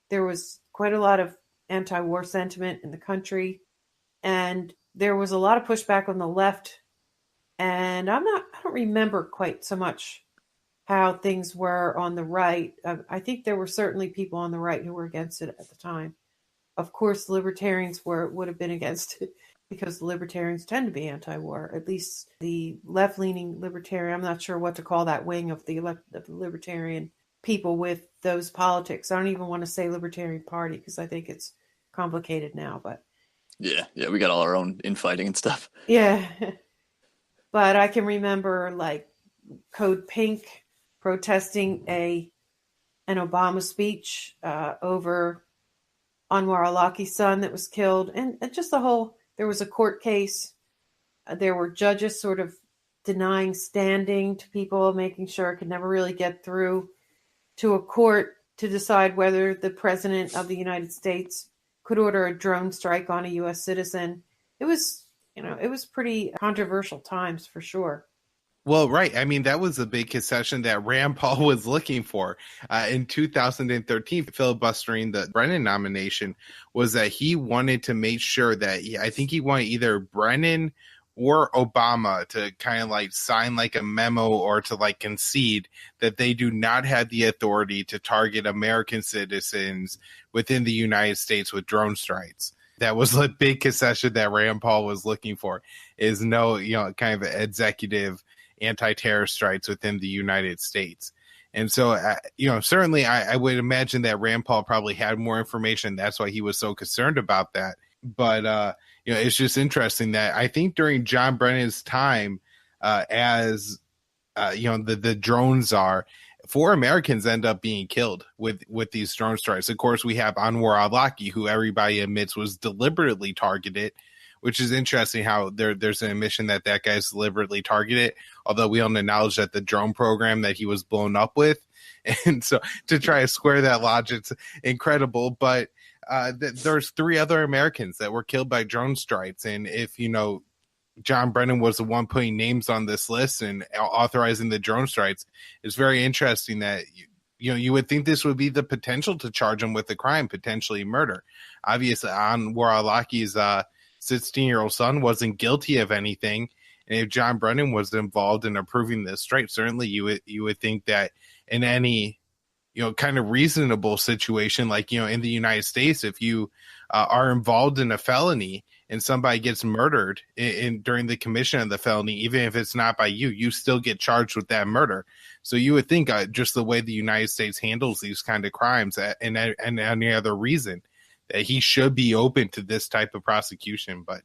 There was quite a lot of anti-war sentiment in the country, and there was a lot of pushback on the left. And I don't remember quite so much how things were on the right. I think there were certainly people on the right who were against it at the time. Of course, libertarians would have been against it because the libertarians tend to be anti-war. At least the left-leaning libertarian, I'm not sure what to call that wing of the libertarian people with those politics. I don't even want to say Libertarian Party because I think it's complicated now. But yeah, we got all our own infighting and stuff. Yeah, but I can remember like Code Pink protesting an Obama speech over Anwar al-Awlaki's son that was killed, and just there was a court case. There were judges sort of denying standing to people, making sure it could never really get through to a court to decide whether the president of the United States could order a drone strike on a U.S. citizen. It was pretty controversial times for sure. Well, right. I mean, that was a big concession that Rand Paul was looking for. In 2013, filibustering the Brennan nomination was that he wanted to make sure that I think he wanted either Brennan or Obama to kind of like sign like a memo or to like concede that they do not have the authority to target American citizens within the United States with drone strikes. That was a big concession that Rand Paul was looking for, is no, kind of executive anti-terror strikes within the United States. And so, certainly I would imagine that Rand Paul probably had more information. That's why he was so concerned about that. But, it's just interesting that I think during John Brennan's time as the drone czar, 4 Americans end up being killed with these drone strikes. Of course, we have Anwar al-Awlaki, who everybody admits was deliberately targeted, which is interesting how there's an admission that guy's deliberately targeted, although we don't acknowledge that the drone program that he was blown up with. And so to try to square that logic's incredible. But there's 3 other Americans that were killed by drone strikes. And if, John Brennan was the one putting names on this list and authorizing the drone strikes, it's very interesting that you would think this would be the potential to charge him with a crime, potentially murder. Obviously, Anwar al-Awlaki's 16-year-old son wasn't guilty of anything, and if John Brennan was involved in approving this strike, certainly you would think that in any kind of reasonable situation, like in the United States, if you are involved in a felony and somebody gets murdered during the commission of the felony, even if it's not by you, you still get charged with that murder. So you would think just the way the United States handles these kind of crimes and any other reason that he should be open to this type of prosecution. But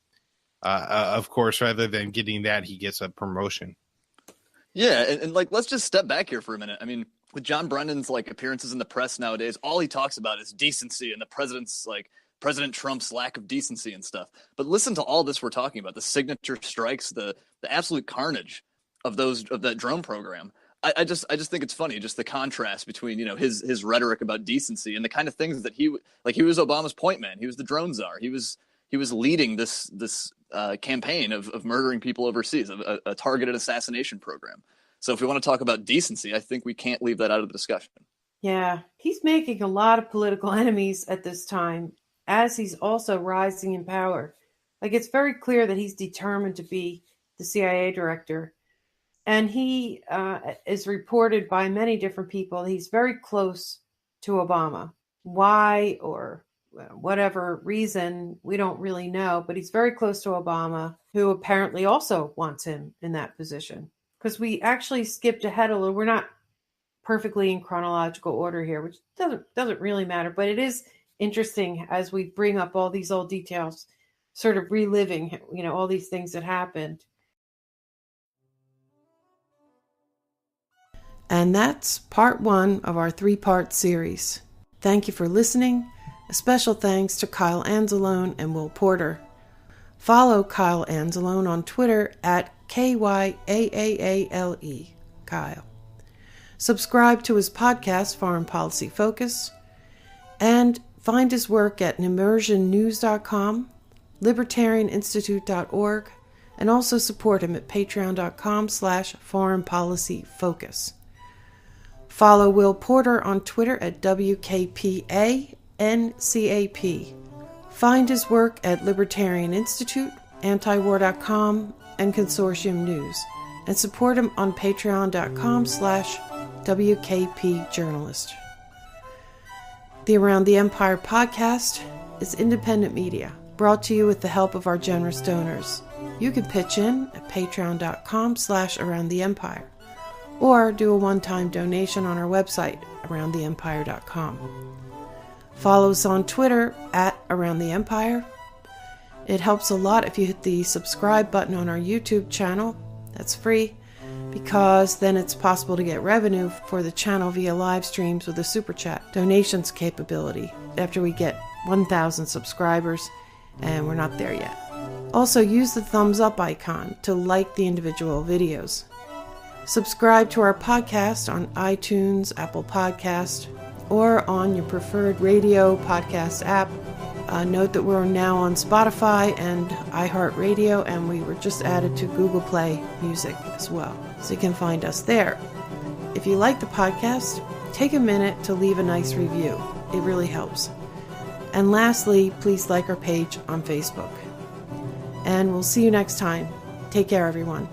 of course, rather than getting that, he gets a promotion. Yeah. And let's just step back here for a minute. I mean, with John Brennan's appearances in the press nowadays, all he talks about is decency and the president's President Trump's lack of decency and stuff. But listen to all this we're talking about, the signature strikes, the absolute carnage of that drone program. I just think it's funny, just the contrast between, his rhetoric about decency and the kind of things that he was Obama's point man. He was the drone czar. He was leading this campaign of murdering people overseas, a targeted assassination program. So if we want to talk about decency, I think we can't leave that out of the discussion. Yeah, he's making a lot of political enemies at this time, as he's also rising in power. It's very clear that he's determined to be the CIA director. And he is reported by many different people. He's very close to Obama. Why or whatever reason, we don't really know. But he's very close to Obama, who apparently also wants him in that position. Because we actually skipped ahead a little. We're not perfectly in chronological order here, which doesn't really matter. But it is interesting as we bring up all these old details, sort of reliving, all these things that happened. And that's part 1 of our 3-part series. Thank you for listening. A special thanks to Kyle Anzalone and Will Porter. Follow Kyle Anzalone on Twitter at KYAAALE, Kyle. Subscribe to his podcast, Foreign Policy Focus, and find his work at immersionnews.com, libertarianinstitute.org, and also support him at patreon.com/foreignpolicyfocus. Follow Will Porter on Twitter at WKPANCAP. Find his work at Libertarian Institute, antiwar.com, and Consortium News, and support him on patreon.com/WKPjournalist. The Around the Empire podcast is independent media, brought to you with the help of our generous donors. You can pitch in at patreon.com/aroundtheempire, or do a one-time donation on our website, aroundtheempire.com. Follow us on Twitter at Around the Empire. It helps a lot if you hit the subscribe button on our YouTube channel. That's free, because then it's possible to get revenue for the channel via live streams with a super chat donations capability after we get 1,000 subscribers, and we're not there yet. Also, use the thumbs up icon to like the individual videos. Subscribe to our podcast on iTunes, Apple Podcast, or on your preferred radio podcast app. Note that we're now on Spotify and iHeartRadio, and we were just added to Google Play Music as well, so you can find us there. If you like the podcast, take a minute to leave a nice review. It really helps. And lastly, please like our page on Facebook. And we'll see you next time. Take care, everyone.